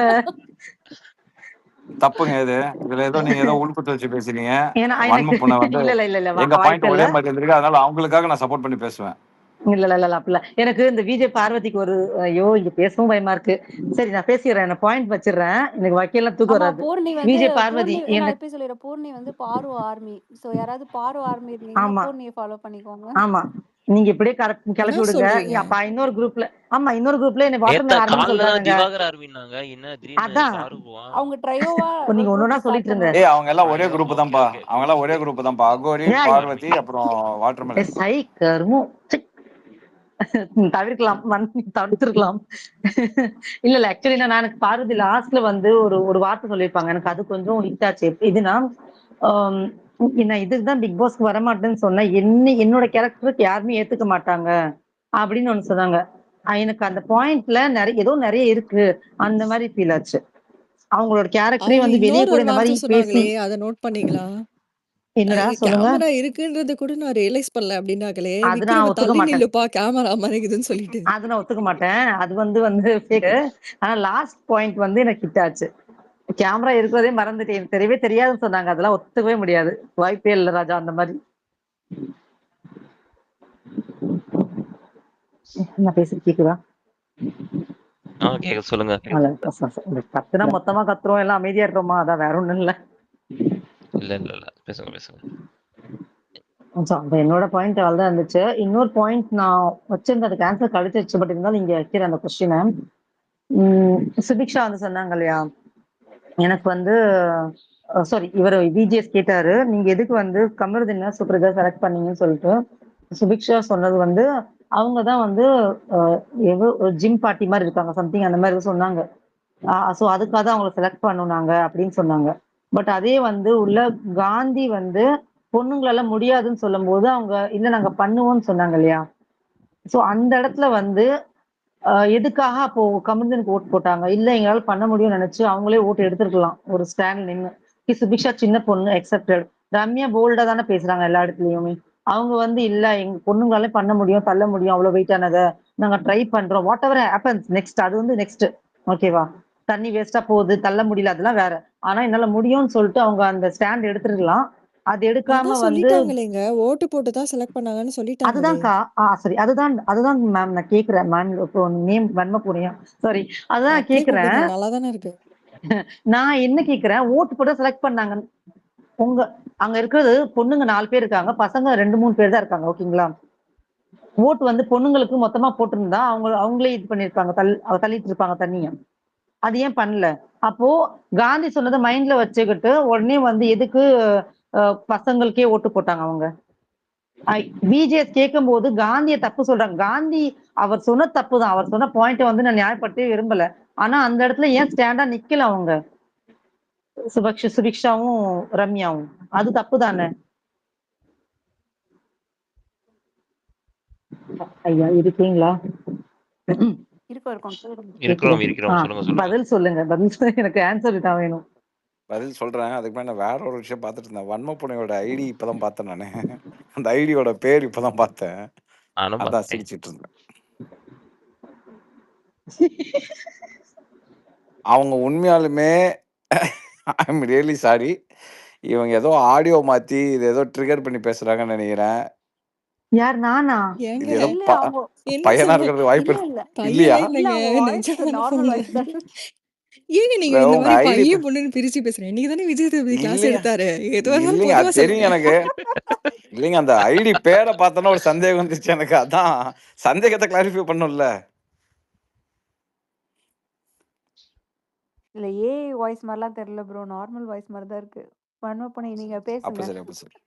தப்புங்க இது. இதுல நீங்க ஏதோ உள்குத்து வச்சு பேசுறீங்க. ஏன்னா வன்ம பொண்ணை வந்து இல்ல எங்க பாயிண்ட் வாய்ப்பு இல்ல. ஒரே மாதிரி இருந்திருக்கு. அதனால அவங்களுக்காக நான் சப்போர்ட் பண்ணி பேசுவேன். இல்ல அப்படிலாம் எனக்கு இந்த விஜய் பார்வதிக்கு ஒரு ஐயோ இங்க பேசவும் பயமா இருக்கு. சரி நான் பேசிடுறேன், என்ன பாயிண்ட் வச்சிடுறேன். எனக்கு வக்கீல்லாம் தூக்கம் ஆமா வராது. பூர்ணி வந்து விஜய் பார்வதி நான் எனக்கு எப்படி சொல்லிடுறேன், பூர்ணி வந்து பாரு ஆர்மி. சோ யாராவது பாரு ஆர்மி இருந்தீங்கன்னா ஆமா பூர்ணியை ஃபாலோ பண்ணிக்கோங்க. ஆமா, நீங்க இப்படியே கிளப்பி என்ன விடுங்க. சொல்றீங்க? அப்ப இன்னொரு குரூப்ல என்ன வாட்டர் நேத்த மேன் ஆர்மின்னு காலைல தான் சொல்றாங்க. திவாகர் ஆர்மின்னாங்க. என்ன திடீர்னு அதான் சாருக்குவா? அவங்க ட்ரையோவா நீங்க ஒரு ஒன்னொன்னா குரூப் ஸ்டார்ட் சொல்லிட்டு இருங்க. பண்ணாங்க. அவங்க எல்லாம் ஒரே ஐயோ குரூப் ஓகே தான்ப்பா. ஓகே. அவங்க எல்லாம் ஒரே குரூப் தான்ப்பா. அகோரி, ஏய், பார்வதி, அப்புறம் வாட்டர்மெலன். சை கருமோ, சி. தவிர்க்கலாம், தவிர்த்திருக்கலாம். இல்ல ஆக்சுவலி நான் பார்வதி லாஸ்ட்ல வந்து ஒரு வார்த்தை சொல்லியிருப்பாங்க. எனக்கு அது கொஞ்சம் ஹிட் ஆச்சு. இதுனா நான் இதுதான் பிக் பாஸ்க்கு வரமாட்டேன்னு சொன்னேன். என்னோட கேரக்டருக்கு யாருமே ஏத்துக்க மாட்டாங்க அப்படின்னு ஒண்ணு சொன்னாங்க. எனக்கு அந்த பாயிண்ட்ல நிறைய இருக்கு, அந்த மாதிரி ஃபீல் ஆச்சு. அவங்களோட கேரக்டரே அதுல வந்து வெளியே இன்னொரு கூட ஒரு இந்த மாதிரி வார்த்தை பேசி. சொன்னாங்களே, அத நோட் பண்ணீங்களா? என்னடா சொல்லுங்க. கேமரா இருக்குன்றத கூட நான் ரியலைஸ் பண்ணல அப்படின்னாங்களே. அது நான் விக்ரம ஒத்துக்க தள்ளி மாட்டேன். நில்லுப்பா கேமரா மறைக்குதுன்னு சொல்லிட்டு. அது நான் ஒத்துக்க மாட்டேன். அது வந்து fake. ஆனா லாஸ்ட் பாயிண்ட் வந்து எனக்கு ஹிட் ஆச்சு. கேமரா இருக்கிறதே மறந்துட்டேன், தெரியவே தெரியாதுன்னு சொன்னாங்க. அதெல்லாம் ஒத்துக்கவே முடியாது, வாய்ப்பே இல்ல ராஜா அந்த மாதிரி. நான் பேசுறது கேக்குதா? கேக்குது சொல்லுங்க. கத்துனா மொத்தமா கத்துறோம், எல்லாம் அமைதியா இருக்கிறோமா, அதான் வேற ஒண்ணும் இல்ல. இல்ல பேசுங்க. என்னோட பாயிண்ட் அவ்வளவுதான் இருந்துச்சு. இன்னொரு பாயிண்ட் நான் வச்சிருந்த அதுக்கு ஆன்சர் கிடைச்சிருச்சு, பட் இருந்தாலும் நீங்க வைக்கிற அந்த கொஸ்டினை சுபிக்ஷா வந்து சொன்னாங்க இல்லையா, எனக்கு வந்து சாரி இவர் விஜிஎஸ் கேட்டாரு, நீங்க எதுக்கு வந்து கமருதீன் சூப்பர் செலக்ட் பண்ணீங்கன்னு சொல்லிட்டு. சுபிக்ஷா சொன்னது வந்து அவங்கதான் வந்து ஜிம் பார்ட்டி மாதிரி இருக்காங்க சம்திங் அந்த மாதிரி சொன்னாங்க. ஸோ அதுக்காக தான் அவங்களை செலக்ட் பண்ணுனாங்க அப்படின்னு சொன்னாங்க. பட் அதே வந்து உள்ள காந்தி வந்து பொண்ணுங்களால முடியாதுன்னு சொல்லும் போது அவங்க இல்ல நாங்க பண்ணுவோம்னு சொன்னாங்க இல்லையா. ஸோ அந்த இடத்துல வந்து எதுக்காக அப்போ கமருதீனுக்கு ஓட்டு போட்டாங்க? இல்ல எங்களால பண்ண முடியும்னு நினைச்சு அவங்களே ஓட்டு எடுத்திருக்கலாம் ஒரு ஸ்டாண்ட் நின்று. சுபிக்ஷா சின்ன பொண்ணு எக்ஸப்டட், ரம்யா போல்டா தானே பேசுறாங்க எல்லா இடத்துலயுமே. அவங்க வந்து இல்ல எங்க பொண்ணுங்களாலே பண்ண முடியும், தள்ள முடியும், அவ்வளவு வெயிட்டானதை நாங்க ட்ரை பண்றோம், வாட் எவர் ஹேப்பன்ஸ் நெக்ஸ்ட், அது வந்து நெக்ஸ்ட், ஓகேவா. தண்ணி வேஸ்டா போகுது, தள்ள முடியல, அதெல்லாம் வேற. ஆனா என்னால முடியும்னு சொல்லிட்டு அவங்க அந்த ஸ்டாண்ட் எடுத்துருக்கலாம். அது எடுக்காம அதான் வந்து சொல்லிட்டாங்களேங்க, ஓட்டு போட்டு தான் செலக்ட் பண்ணாங்கன்னு சொல்லிட்டாங்களே. அதுதான்க்கா சரி, அதுதான் மேம் நான் கேக்குறேன். மேம் இப்போ நேம் வன்மபுரியா, சாரி, அதுதான் அப்படியே கேக்குறேன். கூப்பிடுங்க, நல்லா தானே இருக்கு. நான் என்ன கேக்குறேன், ஓட்டு போட்டு செலக்ட் பண்ணாங்க. உங்க அங்க இருக்கிறது பொண்ணுங்க 4 பேர் இருக்காங்க, பசங்க 2-3 பேர் தான் இருக்காங்க, ஓகேங்களா. ஓட்டு வந்து பொண்ணுங்களுக்கு மொத்தமா போட்டிருந்தா அவங்களே இது பண்ணிருப்பாங்க, தள்ளிட்டு இருப்பாங்க தண்ணிய. அது ஏன் பண்ணல? அப்போ காந்தி சொன்னதை மைண்ட்ல வச்சுக்கிட்டு உடனே வந்து எதுக்கு பசங்களுக்கே ஓட்டு போட்டாங்க அவங்க? பிஜேஎஸ் கேட்கும் போது காந்திய தப்பு சொல்றாங்க. காந்தி அவர் சொன்ன தப்பு தான், அவர் சொன்ன பாயிண்ட் வந்து நான் நியாயப்படுத்தவே விரும்பல. ஆனா அந்த இடத்துல ஏன் ஸ்டாண்டா நிக்கல அவங்க, சுபிக்ஷாவும் ரம்யாவும்? அது தப்பு தானே. ஐயா இருக்கீங்களா? இருக்கோம். இருக்கிறோம். சொல்லுங்க. பதில் சொல்லுங்க, எனக்கு ஆன்சர் தான் வேணும். பதில் சொல்றேன். அதுக்கு மேல நான் வேற ஒரு விஷயம் பார்த்துட்டு இருந்தேன். வன்மப்புனையோட ஐடி இப்பதான் பார்த்தேன் நானு. அந்த ஐடியோட பேர் இப்பதான் பார்த்தேன். அதான் சிரிச்சிட்டு இருந்தேன். அவங்க உண்மையாலுமே ஐ எம் ரியலி சாரி, இவங்க ஏதோ ஆடியோ மாத்தி இது ஏதோ ட்ரிகர் பண்ணி பேசுறாங்கன்னு நினைக்கிறேன். யார், நானா? இது ஏதோ பையனா இருக்கிறது வாய்ப்பு இல்லையா? ஏங்க நீங்க இந்த மாதிரி பையன் பொண்ணுன்னு பிரிச்சு பேசுறேன்? இன்னைக்கு தானே விஜய் சேதுபதி கிளாஸ் எடுத்தாரு. இல்லைங்க, அது தெரியும் எனக்கு. இல்லைங்க, அந்த ஐடி பேரை பார்த்தோன்னா ஒரு சந்தேகம் வந்துச்சு எனக்கு. அதான் சந்தேகத்தை கிளாரிஃபை பண்ணும்ல. இல்ல ஏஐ வாய்ஸ் மாதிரிலாம் தெரியல ப்ரோ, நார்மல் வாய்ஸ் மாதிரி தான் இருக்கு. வன்மப்புனை நீங்க பேசுங்க. அப்ப சரி.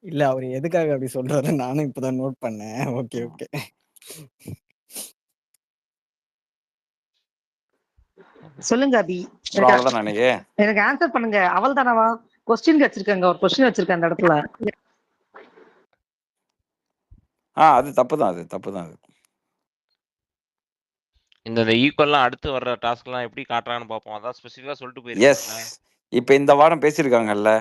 இல்ல அவரு எதுக்காக அப்படி சொல்றாரு நானும் இப்பதான் நோட் பண்ணேன். ஓகே. சொல்லுங்க அபி, எனக்கு ஆன்சர் பண்ணுங்க. அவள் தானவா கொஸ்டின் வச்சிருக்காங்க, ஒரு கொஸ்டின் வச்சிருக்கேன் அந்த இடத்துல. அது தப்புதான், அது தப்புதான். அது இந்த ஈக்குவல்லாம் அடுத்து வர்ற டாஸ்க்லாம் எப்படி காட்டுறான்னு பார்ப்போம். அதான் ஸ்பெசிஃபிக்கா சொல்லிட்டு போயிருக்காங்க. இப்ப இந்த வாரம் பேசியிருக்காங்கல்ல,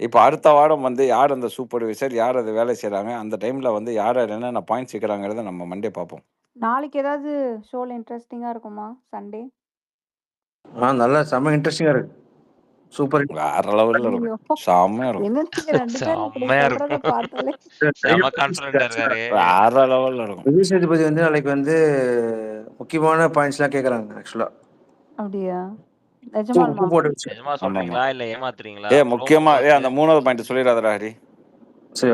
இப்ப அடுத்த வாரம் வந்து யார் அந்த சூப்பர்வைசர், யார் அது வேலை செய்யறாங்க, அந்த டைம்ல வந்து யார் என்னென்ன பாயிண்ட்ஸ் வைக்கிறாங்கிறத நம்ம மண்டே பார்ப்போம். நாளைக்கு ஏதாவது ஷோல இன்ட்ரெஸ்டிங்கா இருக்குமா? சண்டே நல்லா செம்ம இன்ட்ரெஸ்டிங்கா இருக்கு. சூப்பர், வேற லெவல்ல இருக்கும், செம்மையா இருக்கும், வேற லெவல்ல இருக்கும். விஜய் சேதுபதி வந்து நாளைக்கு வந்து முக்கியமான பாயிண்ட்ஸ்லாம் கேக்குறாங்க ஆக்சுவலா. அப்படியா? நிஜமா சொல்றீங்களா இல்ல ஏமாத்துறீங்களா? முக்கியமா அந்த 3வது பாயிண்ட் சொல்லிடாதடா ஹரி. சரி,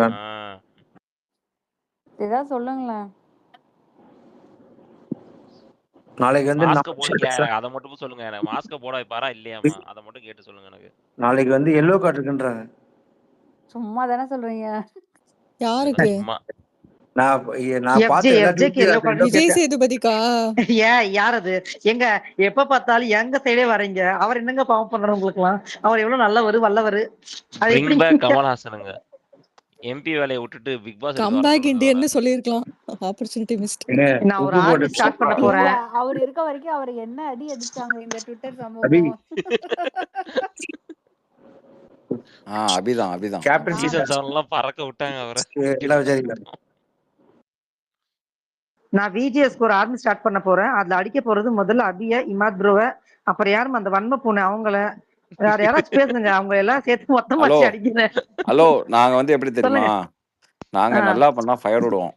ஏதாவது சொல்லுங்களேன். நாளைக்கு வந்து அத மட்டும் சொல்லுங்க. எனக்கு மாஸ்க் போட வைப்பாரா இல்லையாமா, அத மட்டும் கேட்டு சொல்லுங்க எனக்கு. நாளைக்கு வந்து எல்லோ கார்டு இருக்குன்றாங்க. சும்மா தானே சொல்றீங்க. யாருக்கு? விஜய் சேதுபதிக்கா? யார் அது? எங்க எப்ப பார்த்தாலும் எங்க சைடே வரீங்க. அவர் என்னங்க பாவம் பண்றாரு உங்களுக்குலாம்? அவர் எவ்வளவு நல்லவரு, வல்லவரு. கமல்ஹாசனுங்க எம்பி வேலையை விட்டுட்டு பிக் பாஸ் கம்பேக் இந்தியன்னு சொல்லிருக்கலாம். Opportunity missed. நான் ஒரு ஆர்மி ஸ்டார்ட் பண்ண போறேன். அவர் இருக்க வரைக்கும் அவர் என்ன அடி அடிச்சாங்க இந்த ட்விட்டர் சமூகம். அபிதான் கேப்டன் சீசன் 7லாம் பறக்க விட்டாங்க அவரை. நான் விஜிஎஸ்க்கு ஒரு ஆர்மி ஸ்டார்ட் பண்ண போறேன். அதுல அடிக்க போறது முதல்ல அபிய, இமாத் ப்ரோவை, அப்புறம் யாரும் அந்த வன்ம பூனை அவங்கள வேற யாராச்சும் பேசுங்க, அவங்க எல்லாம் சேர்த்து மொத்தமா ஹலோ வச்சு அடிக்கிறேன். ஹலோ நாங்க வந்து எப்படி தெரியுமா, சொல்லுங்க. நாங்க ஆ. நல்லா பண்ணா ஃபயர் விடுவோம்,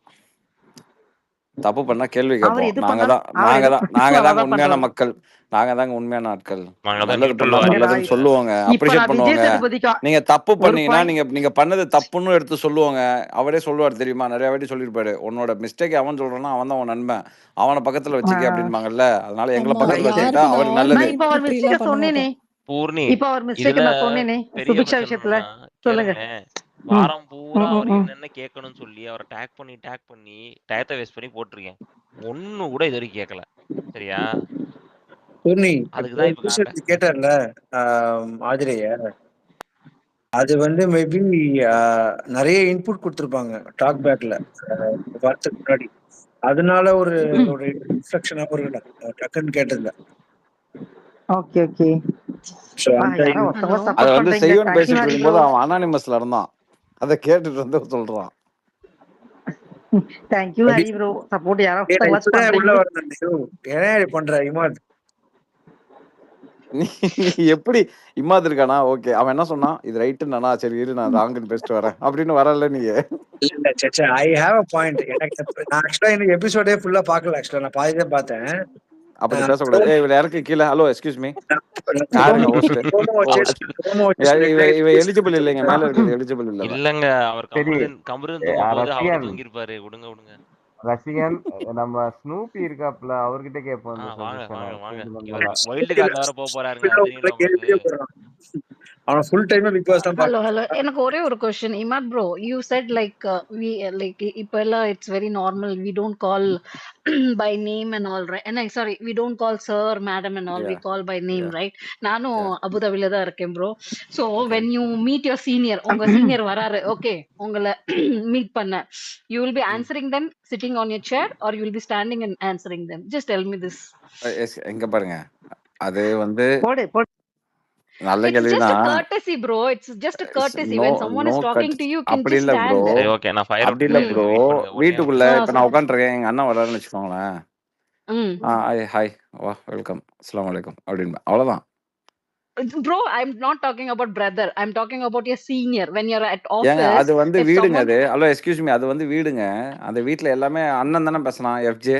தப்பு பண்ணா கேள்வி அவர் கேட்போம். எது நாங்க பண்ணாலும் தான் நாங்க தான் நாங்க தாங்க அதான் உண்மையான பண்றாரு. மக்கள். நாங்க தாங்க உண்மையான ஆட்கள். நாங்க தான் நல்லது நியூட்ரல் பண்ணா வாரியர்ஸ். நல்லதுன்னு சொல்லுவாங்க, இப்ப அப்ரிஷியேட் நான் விஜய் பண்ணுவாங்க. சேதுபதிக்கு நீங்க தப்பு ஒரு பண்ணீங்கன்னா பாயிண்ட் நீங்க நீங்க பண்ணது தப்புன்னு எடுத்து சொல்லுவாங்க. அவரே சொல்லுவார் தெரியுமா, நிறைய வாட்டி சொல்லியிருப்பாரு. உன்னோட மிஸ்டேக் அவன் சொல்றான்னா அவன் தான் உன் நண்பன், அவனை பக்கத்துல வச்சுக்க அப்படின்பாங்கல்ல. அதனால எங்களை ஆமா. பக்கத்துல வச்சுக்கிட்டா யாருக்கும் அவருக்கு நாள் நல்லது. நான் இப்ப அவர் இப்படிலாம் மிஸ்டேக்க பண்ண சொன்னேனே, மாட்டோம். பூர்ணி இப்ப அவர் இதுல மிஸ்டேக் நான் சொன்னேனே பெரிய சுபிக்ஷா பிரச்சனை விஷயத்துல. என்னன்னா, சொல்லுங்க. கேளுங்களேன், ம், வாரம் பூரா ம், ம், அவர் ம். என்னென்ன கேட்கணும்னு சொல்லி அவரை டேக் பண்ணி டயத்தை வேஸ்ட் பண்ணி போட்டிருக்கேன். ஒண்ணு கூட இது வரைக்கும் கேட்கல. சரியா? பூர்ணி அதுக்கு இப்போ தான் இப்ப காட்ட பேசுறது கேட்டார்ல ஆதிரைய, அது வந்து மேபி நிறைய இன்புட் கொடுத்துருப்பாங்க டாக் பேக்ல வாரத்துக்கு முன்னாடி. அதனால ஒரு ரிஃப்ளெக்ஷனாகவும் இருக்கலாம் டக்குன்னு கேட்டதுல. Okay okay. ஸோ அந்த யாரோ இது ஒருத்தவங்க அதை சப்போர்ட் வந்து பண்றீங்க. செய்வன் தேங்க்யூ பேசிட்டு ஹரி ப்ரோ. இருக்கும்போது அவன் அனானிமஸ்ல இருந்தான், அதை கேட்டுட்டு வந்து சொல்றான். Thank you Hari bro. சப்போர்ட் யாரோ ஒருத்தவங்களாச்சும் இப்பதான் உள்ள பண்றீங்க. வரணும். ஏன்னா இப்படி பண்ற இமாத்? நீ நீ எப்படி இம்மாது இருக்கானா? ஓகே, அவன் என்ன சொன்னான், இது ரைட்டு நானா, சரி இரு நான் ராங்குன்னு பேசிட்டு வரேன் அப்படின்னு வரல நீ. இல்ல சச்சா, ஐ ஹேவ் அ பாயிண்ட். எனக்கு நான் ஆக்சுவலா எனக்கு எபிசோடே ஃபுல்லா பார்க்கல. ஆக்சுவலா நான் பாதி தான் பார்த்தேன். அப்படி பேசக்கூடாது. இவ இறக்கு கீழே. ஹலோ எக்ஸ்கியூஸ் மீ, யாருங்க ஹோஸ்ட்? இவ எலிஜிபிள் இல்லைங்க, மேல இருக்கிறது எலிஜிபிள் இல்ல. இல்லங்க, அவர் சரி, கமருதன் தூங்கும் போது அவர் ரசிகன் தூங்கிருப்பாரு. விடுங்க. ரசிகன் நம்ம ஸ்னூபி இருக்காப்ல, அவர்கிட்ட கேட்போம் இந்த வாங்க சஜஷனை. வாங்க. கொஞ்சம் இவர் நல்லா வைல்டு கார்டு வேற போக போறாருங்க, தெரியுங்களா உங்களுக்கு? அவன் ஃபுல் டைம் பிக் பாஸ் தான் ஹலோ பார்க்கறான். எனக்கு ஒரே ஒரு question Imad bro. You said like we like இப்ப எல்லாம் it's very normal, we don't call by name and all right. என்ன sorry, we don't call sir madam and all, we call by name right. நானும் அபுதாபில தான் இருக்கேன் bro. So when you meet your senior, உங்க senior வராரு, okay, உங்களை meet பண்ண, you will B answering them sitting on your chair are you will be standing and answering them? Just tell me this. எங்க பாருங்க, அது வந்து போடு நல்ல It's just a கேள்விதான். courtesy, bro. It's just a courtesy. No When someone no is talking cut to you, you can அப்படி just இல்ல bro, stand. சரி, ஓகே, நான் ஃபயர் அப்படி இல்ல அவுட் ப்ரோ. வெயிட் பண்ணுங்க. ஒரே வீட்டுக்குள்ள இப்ப நான் சொல்லுங்க. உட்காந்துருக்கேன், எங்க அண்ணன் வராருன்னு வச்சுக்கோங்களேன். Mm. ஹாய் வா வெல்கம் அஸ்ஸலாமு அலைக்கும் அப்படின்னு, அவ்வளவுதான். Bro, I'm not talking about brother. I'm talking about your senior. When you're at ஏங்க office, அது வந்து if வீடுங்க. someone... அது ஹலோ எக்ஸ்கியூஸ் மீ, அது வந்து வீடுங்க. அந்த வீட்ல எல்லாமே அண்ணன் தானே பேசலாம். எஃப்ஜே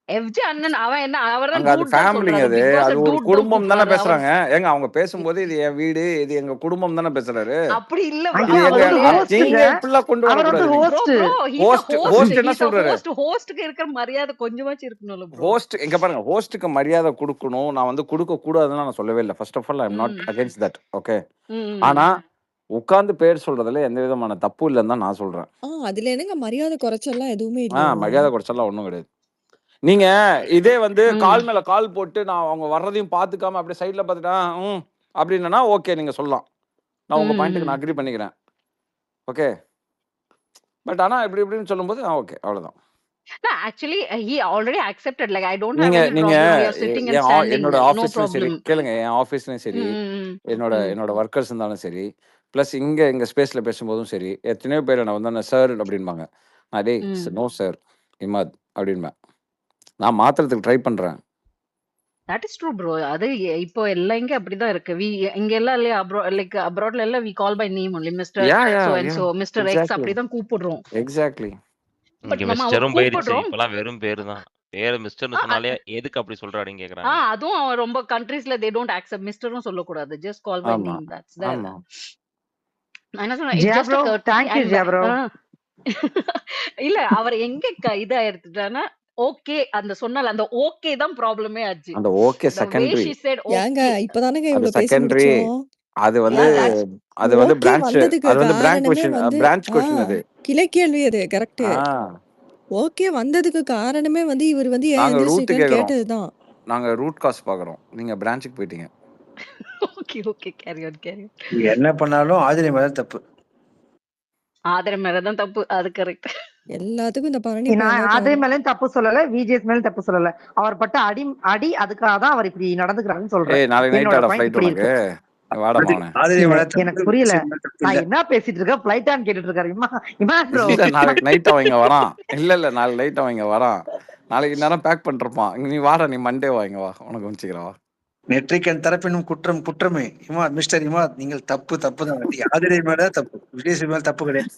FJ அண்ணன் அவன் என்ன, அவர்தான் அங்க அது dude தான் ஃபேமிலிங்க. சொல்றாரு. அது பிக் பாஸ் அது ஒரு dude தான் குடும்பம் தானே கூப்பிடுறாரு அவர். பேசுறாங்க. ஏங்க அவங்க பேசும்போது இது என் வீடு, இது எங்க குடும்பம் தானே பேசுறாரு. அப்படி இல்ல bro. இது அவர் எங்க வந்து ஹோஸ்ட்ங்க. நீங்க இப்படிலாம் கொண்டு அவர் வந்து வரக்கூடாது. Host. Bro, he's a host host. Host என்ன He's a சொல்றாரு? host. ஹோஸ்ட்க்கு இருக்கிற மரியாதை கொஞ்சமாச்சும் இருக்கணும்ல bro. ஹோஸ்ட் இங்க பாருங்க, ஹோஸ்ட்டுக்கு மரியாதை கொடுக்கணும். நான் வந்து கொடுக்க கூடாதுன்னு நான் சொல்லவே இல்லை. First of all I am not against that. Okay, ஆனா உட்கார்ந்து பேர் சொல்றதுல எந்த விதமான தப்பு இல்லைன்னு தான் நான் சொல்றேன். அதுல என்னங்க மரியாதை குறைச்செல்லாம் எதுவுமே இல்லைங்க. மரியாதை குறைச்சலாம் ஒண்ணும் கிடையாது. நீங்க இதே வந்து கால் மேல கால் போட்டு நான் அவங்க வர்றதையும் பாத்துக்காம அப்படியே சைட்ல பாத்துட்டா அப்படின்னா ஓகே, நீங்க சொல்லலாம். நான் உங்க பாயிண்ட்டுக்கு நான் அக்ரி பண்ணிக்கிறேன். ஓகே, பட் ஆனா இப்படின்னு சொல்லும்போது ஓகே, அவ்வளவுதான். No, actually, he already accepted. Like, I don't have நீங்க any நீங்க problem. We are sitting and standing. என்னோட No ஆபீஸ்லயும் சரி problem. கேளுங்க, என் ஆபீஸ்லயும் சரி, என்னோட ஒர்க்கர்ஸ் இருந்தாலும் சரி, பிளஸ் எங்க ஸ்பேஸ்ல பேசும்போதும் சரி, எத்தனையோ பேர் என்ன வந்து சார் அப்படின்பாங்க. நான் டேய் நோ சார் இமாத் அப்படின்பேன். நான் மாத்துறதுக்கு ட்ரை பண்றேன். That is true, bro. அது இப்போ எல்லாம் இங்க அப்படிதான் இருக்கு. இங்க எல்லாம் இல்லையா, லைக் அப்ராட்ல எல்லாம் we call by name only. Mr. so and so, Mr. X அப்படிதான் கூப்பிடுறோம். எக்ஸாக்ட்லி. பட் இங்க நம்ம அவர் மிஸ்டரும் போயிருச்சு. கூப்பிடுறோம். இப்பலாம் வெறும் பேரு தான். பேரு மிஸ்டர்னு சொன்னாலே எதுக்கு அப்படி சொல்றாருன்னு கேக்குறாங்க. அதுவும் அவன் ரொம்ப கண்ட்ரீஸ்ல they don't accept மிஸ்டரும் சொல்லக்கூடாது. just call by ஆமா name. That's there. ஆமா. நான் என்ன சொன்னேன், it's just a courtesy. Thank you Jiya bro. இல்ல அவர் எங்க இதா எடுத்துட்டானா, ஓகே அந்த சொன்னால அந்த ஓகே தான் ப்ராப்ளமே ஆச்சு. அந்த okay The way secondary. she said ஏங்க okay. இப்பதானங்க அது இவ்வளவு பேசி செகண்டரி. முடிச்சோம். அது வந்து அது வந்து ஓகே பிரான்ச், வந்ததுக்கு அது வந்து பிரான்ச் காரணமே கொஸ்டின், வந்து பிரான்ச் கொஸ்டின் அது. கிளை கேள்வி அது. கரெக்ட். ஆ ஓகே வந்ததுக்கு காரணமே வந்து இவர் வந்து ஏன் நாங்க ரூட் எந்திரிச்சிருக்கேன்னு கேக்குறோம். கேட்டதுதான். நாங்க ரூட் காஸ் பாக்குறோம். நீங்க பிரான்ச்சுக்கு போயிட்டீங்க. Okay carry on. என்ன பண்ணாலும் ஆதிரை மேல தப்பு. ஆதர மேலதான் தப்பு. அது கரெக்ட். எல்லாத்துக்கும் இந்த பரணி நான் ஆதிரை மேலயும் தப்பு சொல்லல, விஜேஸ் மேலும் தப்பு சொல்லல. அவர் பட்ட அடி அதுக்காக தான் அவர் இப்படி நடந்துக்கிறாருன்னு சொல்றேன். நாளைக்கு என்னோட நைட் பாயிண்ட் ஃப்ளைட் இப்படி உனக்கு இருக்கு. வாடா மாவனே. ஆதிரை மேல எனக்கு புரியல, நான் என்ன பேசிட்டு இருக்கேன், ஃபிளைட்டான்னு கேட்டுட்டு இருக்காரு. இமான் ப்ரோ இல்ல நாளைக்கு நைட் அவன் இங்க வரான். இல்ல நாளைக்கு நைட் அவன் இங்க வரான். நாளைக்கு நேரம் பேக் பண்ணிருப்பான். நீ வாடா, நீ மண்டே வா, இங்க வா, உனக்கு வச்சுக்கிறவா. நெற்றிக்கன் தரப்பினும் குற்றம் குற்றமே. இமாத் மிஸ்டர் இமாத் நீங்கள் தப்பு தான். ஆதிரை மேல தப்பு, விஜய் மேல தப்பு கிடையாது.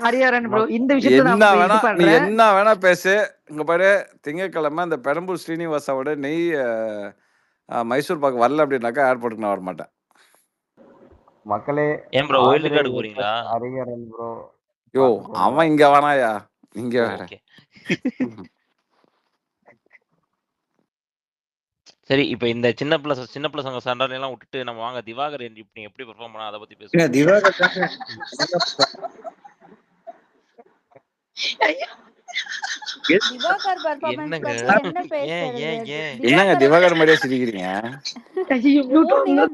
ஹரிஹரன் ப்ரோ இந்த விஷயத்துல என்ன நான் வேணா இது நீ பண்றேன். என்ன வேணா பேசு. இங்க பாரு, திங்கட்கிழமை அந்த பெரம்பூர் ஸ்ரீனிவாசாவோட நெய் மைசூர் பாக்கு வரல அப்படின்னாக்கா ஏர்போர்ட்டுக்கு நான் வர மாட்டேன். மக்களே ஏன் ப்ரோ ஒயில்டு ஆதிரை கார்டு போறீங்களா? ஹரிஹரன் ப்ரோ யோ பாத்துக்கோங்க. அவன் இங்க வேணாயா, இங்க வேற. ஓகே. சரி, இப்ப இந்த சின்ன பிள்ளை சங்க சண்டை எல்லாம் விட்டுட்டு நம்ம வாங்க திவாகர் நீங்க எப்படி பெர்ஃபார்ம் பண்ணா அதை பத்தி பேசுவோம். திவாகர் திவாகர் பெர்ஃபார்மன்ஸ் என்னங்க பத்தி என்ன ஏன் பேசுறது? ஏன் ஏன் என்னங்க திவாகர் மாதிரியே சிரிக்கிறீங்க?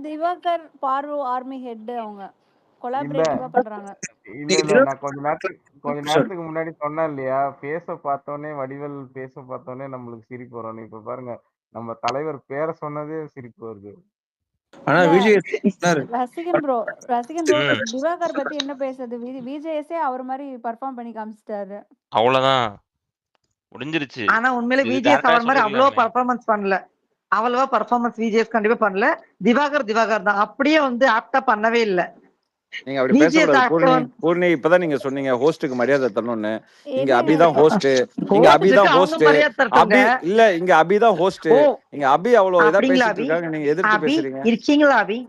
திவாகர் பார்வோ ஆர்மி ஹெட் அவங்க இல்ல கொலாபரேட்டிவா பண்றாங்க. இல்ல நான் கொஞ்ச நேரத்துக்கு முன்னாடி சொன்னேன் இல்லையா, பேச பார்த்தோன்னே வடிவேல் பேச பார்த்தோன்னே நம்மளுக்கு சிரிப்பு வரும். இப்ப பாருங்க நம்ம தலைவர் பேரை சொன்னதே சிரிப்பு வருது. ஆனா இல்ல, விஜய் ரசிகன் ப்ரோ திவாகர் பத்தி என்ன பேசுறது? விஜேஎஸ்ஏ அவர் மாதிரி பர்ஃபார்ம் பண்ணி காமிச்சிட்டாரு. அவ்வளவுதான், முடிஞ்சிருச்சு. ஆனா உண்மையிலே இது விஜிஎஸ் டேரக்டா அவர் மாதிரி அவ்வளோ சொல்லிருக்கலாமே. பர்ஃபார்மன்ஸ் பண்ணல. அவ்வளவா பர்ஃபார்மன்ஸ் விஜிஎஸ் கண்டிப்பா பண்ணல. திவாகர் தான் அப்படியே வந்து ஆப்டா பண்ணவே இல்ல. நீங்க அப்படி பேசக்கூடாது பூர்ணி. இப்பதான் நீங்க சொன்னீங்க ஹோஸ்டுக்கு மரியாதை தரணும்னு. இங்க அபிதான் ஹோஸ்ட், இங்க அபிதான் ஹோஸ்ட். அபி இல்ல, இங்க அபிதான் ஹோஸ்ட். இங்க அபி அவ்வளவு இதா பேசிட்டு இருக்காங்க, நீங்க எதிர்த்து பேசுறீங்க. இருக்கீங்களா அபி?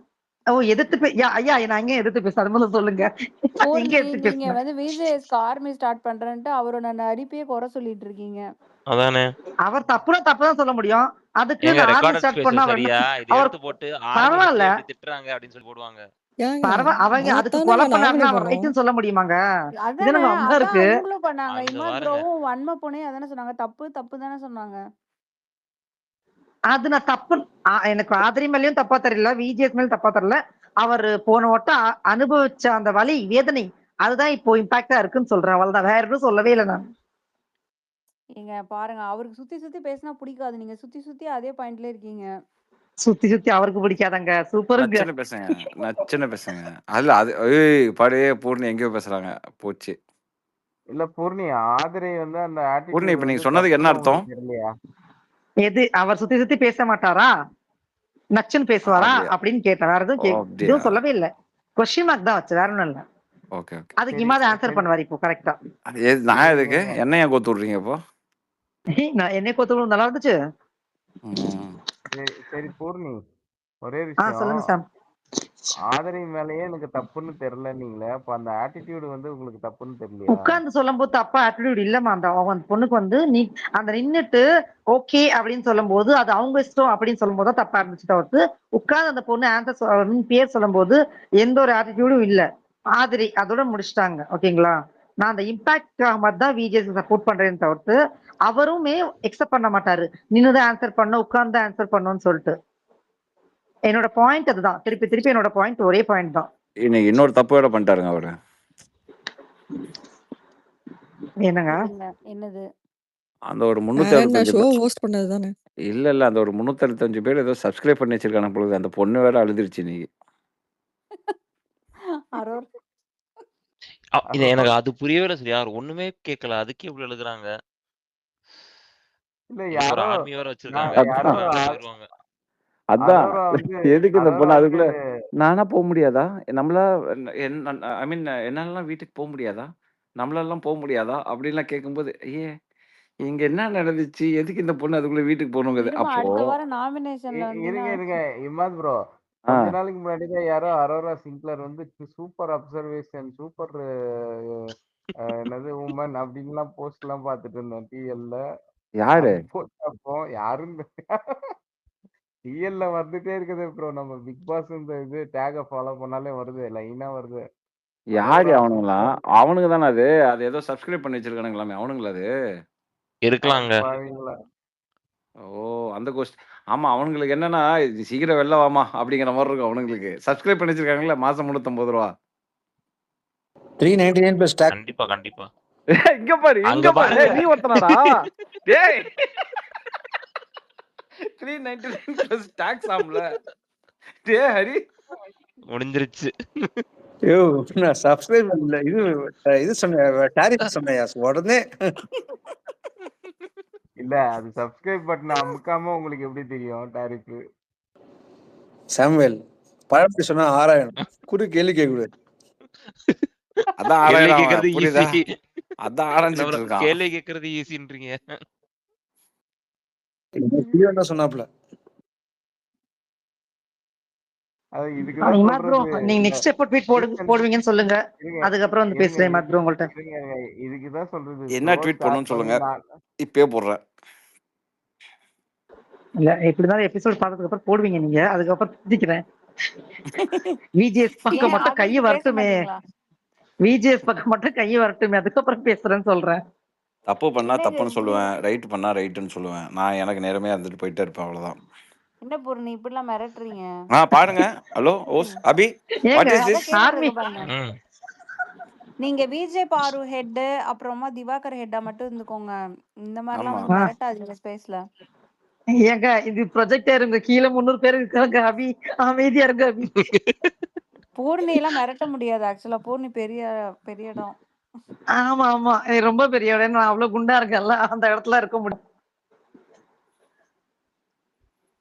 ஓ எதிர்த்து ஐயா நான் எங்க எதிர்த்து பேச அது சொல்லுங்க. நீங்க வந்து விஜேஎஸ்க்கு ஆர்மி ஸ்டார்ட் பண்றேன்ட்டு அவரோட நடிப்பையே குறை சொல்லிட்டு இருக்கீங்க. அதானே, அவர் தப்புதான் சொல்ல முடியும். அதுக்கு எங்க ஆர்மி ரெக்கார்டட் ஸ்டார்ட் ஸ்பேஸ் பண்ணா சரியா இது அவர் எடுத்து போட்டு பரவாயில்ல ஆர்மி திட்டுறாங்க அப்படின்னு சொல்லி போடுவாங்க. அவங்க அதுக்கு கொலை பண்ணாருன்னா அவர் ரைட்னு சொல்ல முடியுமாங்க? அதானே அதான் இருக்கு. அவங்களும் பண்ணாங்க. இமாத் ப்ரோவும் வன்ம பொண்ணே அதானே சொன்னாங்க, தப்பு தானே சொன்னாங்க. அது நான் தப்பு, எனக்கு ஆதிரி மேலயும் தப்பா தெரியல, விஜிஎஸ் மேலும் தப்பா தெரியல. அவர் போன வட்டம் அனுபவிச்ச அந்த வலி வேதனை அதுதான் இப்போ இம்பாக்டா இருக்குன்னு சொல்றேன். அவ்வளவுதான், வேற எதுவும் சொல்லவே இல்லை நான். நீங்க பாருங்க, அவருக்கு சுத்தி பேசினா பிடிக்காது. நீங்க சுத்தி அதே பாயிண்ட்ல இருக்கீங்க. சுத்தி அவருக்கு பிடிக்காதங்க. சூப்பருங்க, நச்சுன்னு பேசுங்க. அல்ல அது பாரு பூர்ணி எங்கேயோ பேசுறாங்க போச்சு. இல்ல பூர்ணி ஆதிரை வந்து அந்த பூர்ணி இப்ப நீங்க சொன்னதுக்கு என்ன அர்த்தம்? எது அவர் சுத்தி பேச மாட்டாரா, நச்சுன்னு பேசுவாரா அப்படின்னு கேட்டேன். வேற எதுவும் சொல்லவே இல்லை. கொஸ்டின் மார்க் தான் வச்சு, வேற ஒண்ணும் இல்ல. ஓகே அதுக்கு இமாத ஆன்சர் பண்ணுவாரு இப்போ கரெக்டா. நான் எதுக்கு என்ன ஏன் கோத்து விடுறீங்க இப்போ? நான் என்ன கோத்து நல்லா இருந்துச்சு. சரி பூர்ணி, ஒரே விஷயம் சொல்லுங்க சார். ஆதிரை மேலயே எனக்கு தப்புன்னு தெரியல நீங்களே, அப்ப அந்த ஆட்டிடியூட் வந்து உங்களுக்கு தப்புன்னு தெரியல. உட்கார்ந்து சொல்லும் போது தப்பா ஆட்டிடியூட் இல்லமா, அந்த பொண்ணுக்கு வந்து நீ அந்த நின்னுட்டு ஓகே அப்படின்னு சொல்லும் போது அது அவங்க இஷ்டம் அப்படின்னு சொல்லும் போது தப்பா இருந்துச்சு தவிர்த்து உட்கார்ந்து அந்த பொண்ணு ஆன்சர் பேர் சொல்லும் போது எந்த ஒரு ஆட்டிடியூடும் இல்ல. ஆதிரி அதோட முடிச்சிட்டாங்க. ஓகேங்களா, நான் அந்த இம்பாக்ட் மாதிரி தான் விஜேக்கு சப்போர்ட் பண்றேன்னு தவிர்த்து அவருமே எக்ஸப்ட் பண்ண மாட்டாரு நின்னுதான் ஆன்சர் பண்ண உட்கார்ந்து ஆன்சர் பண்ணணும்னு சொல்லிட்டு. என்னோட பாயிண்ட் அதுதான், திருப்பி என்னோட பாயிண்ட் ஒரே பாயிண்ட் தான். இன்னைக்கு இன்னொரு தப்பு வேற பண்ணிட்டாருங்க அவரு. என்னங்க? என்னது? அந்த ஒரு 365 ஹோஸ்ட் பண்ணது தானே. இல்ல அந்த ஒரு 365 பேர் ஏதோ சப்ஸ்கிரைப் பண்ணி வச்சிருக்காங்க பொழுது. அந்த பொண்ணு வேற அழுதுருச்சு இன்னைக்கு. இது எனக்கு அது புரியவே இல்லை. சரியா ஒண்ணுமே கேட்கல, அதுக்கு எப்படி எழுதுறாங்க? இல்ல யாரோ ஆர்மி வேற வச்சிருக்காங்க. அதான் எதுக்கு இந்த பொண்ணு அதுக்குள்ள நானா போக முடியாதா, நம்மளா ஐ மீன் என்னாலாம் வீட்டுக்கு போக முடியாதா, நம்மளாலாம் போக முடியாதா அப்படின்லாம் கேட்கும்போது இங்க என்ன நடந்துச்சு, எதுக்கு இந்த பொண்ணு அதுக்குள்ள வீட்டுக்கு போகணுங்குது. அப்போ இருங்க இமாத் ப்ரோ, கொஞ்ச நாளைக்கு முன்னாடி தான் யாரோ அரோரா சிங்க்லர் வந்து சூப்பர் அப்சர்வேஷன் சூப்பர் என்னது உமன் அப்படின்லாம் போஸ்ட் எல்லாம் பார்த்துட்டு இருந்தேன் டிஎல்ல. யாரு போட்டப்போ யாருன்னு டிஎல்ல வந்துட்டே இருக்குது ப்ரோ. நம்ம பிக் பாஸ் இந்த இது டேக ஃபாலோ பண்ணாலே வருது, லைனா வருது. யாரு அவனுங்களா? அவனுங்க தானே அது ஏதோ சப்ஸ்கிரைப் பண்ணி வச்சிருக்கானுங்களாமே அவனுங்களா? அது இருக்கலாங்க. ஓ அந்த கோஸ்ட். ஆமா அவனுங்களுக்கு என்னன்னா சீக்கிரம் வெளில வாமா அப்படிங்கிற மாதிரி இருக்கும். அவனுங்களுக்கு சப்ஸ்கிரைப் பண்ணி வச்சிருக்காங்களா மாசம் 350 ரூபா. 399 plus tax. கண்டிப்பா இங்க பாரு நீ ஒருத்தனாடா டேய் 399 plus tax ஆம்ல டேய் ஹரி முடிஞ்சிருச்சு. ஐயோ நான் சப்ஸ்கிரைப் இல்ல இது சொன்ன டாரிஃப் சொன்னையா உடனே அது சப்ஸ்கிரைப் பட்டன் அமுக்காம உங்களுக்கு எப்படி தெரியும் டாரிஃப்? சாமுவேல் பழமொழி சொன்னா ஆராயணும். கேள்வி கேட்கக்கூடாது. அதான் கேள்வி ஆராயறான் அவன். கேட்கறது புரியுதா? ஈஸி. அதான் என்ன ஆராய்ஞ்சிட்டு ப்ரோ இருக்கான். கேள்வி கேட்கறது ஈஸின்றீங்க. தீவன் சொன்னாப்ல. அது இதுக்கு தான் இமாத் ப்ரோ சொல்றது. நீங்க இந்த நெக்ஸ்ட் எப்போ ட்வீட் ரீசன்ட் போடுவீங்கன்னு சொல்லுங்க. இருங்க அதுக்கப்புறம் வந்து இருங்க பேசுறேன் இமாத் ப்ரோ உங்கள்ட்ட. இருங்க இதுக்கு தான் சொல்றது. என்ன ஷோ ட்வீட் ஸ்டார்ட் பண்ணணும்னு பண்ணி சொல்லுங்க. இப்பயே போடுறேன். இல்ல எப்படிதான் எபிசோட் பார்த்ததுக்கு அப்புறம் போடுவீங்க நீங்க. அதுக்கப்புறம் திட்டிக்கிறேன். விஜிஎஸ் பக்கம் ஏன் மட்டும் அது கையை வரைக்கும் பேச வரட்டுமே. மாட்டீங்களா? விஜிஎஸ் பக்கம் மட்டும் கையை வரட்டுமே. அதுக்கப்புறம் பேசுறேன்னு சொல்றேன். தப்பு பண்ணா என்ன இது தப்புன்னு சொல்லுவேன். ரைட் பண்ணா ரைட்டுன்னு சொல்லுவேன். நான் எனக்கு நேர்மையா இருந்துட்டு போயிட்டே இருப்பேன். அவ்வளவுதான். என்ன பூர்ணி இப்படிலாம் மிரட்டுறீங்க? பாருங்க. ஹலோ ஓஸ் அபி ஏங்க வாட் இஸ் அதான் திஸ்? கேட்டுட்டு ஆர்மி இருக்க பாருங்க. நீங்க விஜய் பாரு ஹெட் அப்புறமா திவாகர் ஹெட்டா மட்டும் இருந்துக்கோங்க. இந்த மாதிரிலாம் ஆமா. வந்து மிரட்டாதீங்க ஸ்பேஸ்ல. ஏங்க இது ப்ரொஜெக்டா இருங்க. கீழே 300 பேர் இருக்காங்க. அபி அமைதியா இருங்க அபி. பூர்ணி எல்லாம் மிரட்ட முடியாது. ஆக்சுவலா பூர்ணி பெரிய பெரிய இடம். ஆமா ஆமா ரொம்ப பெரிய இடம். நான் அவ்வளவு குண்டா இருக்கேன்ல, அந்த இடத்துல இருக்க முடியும்.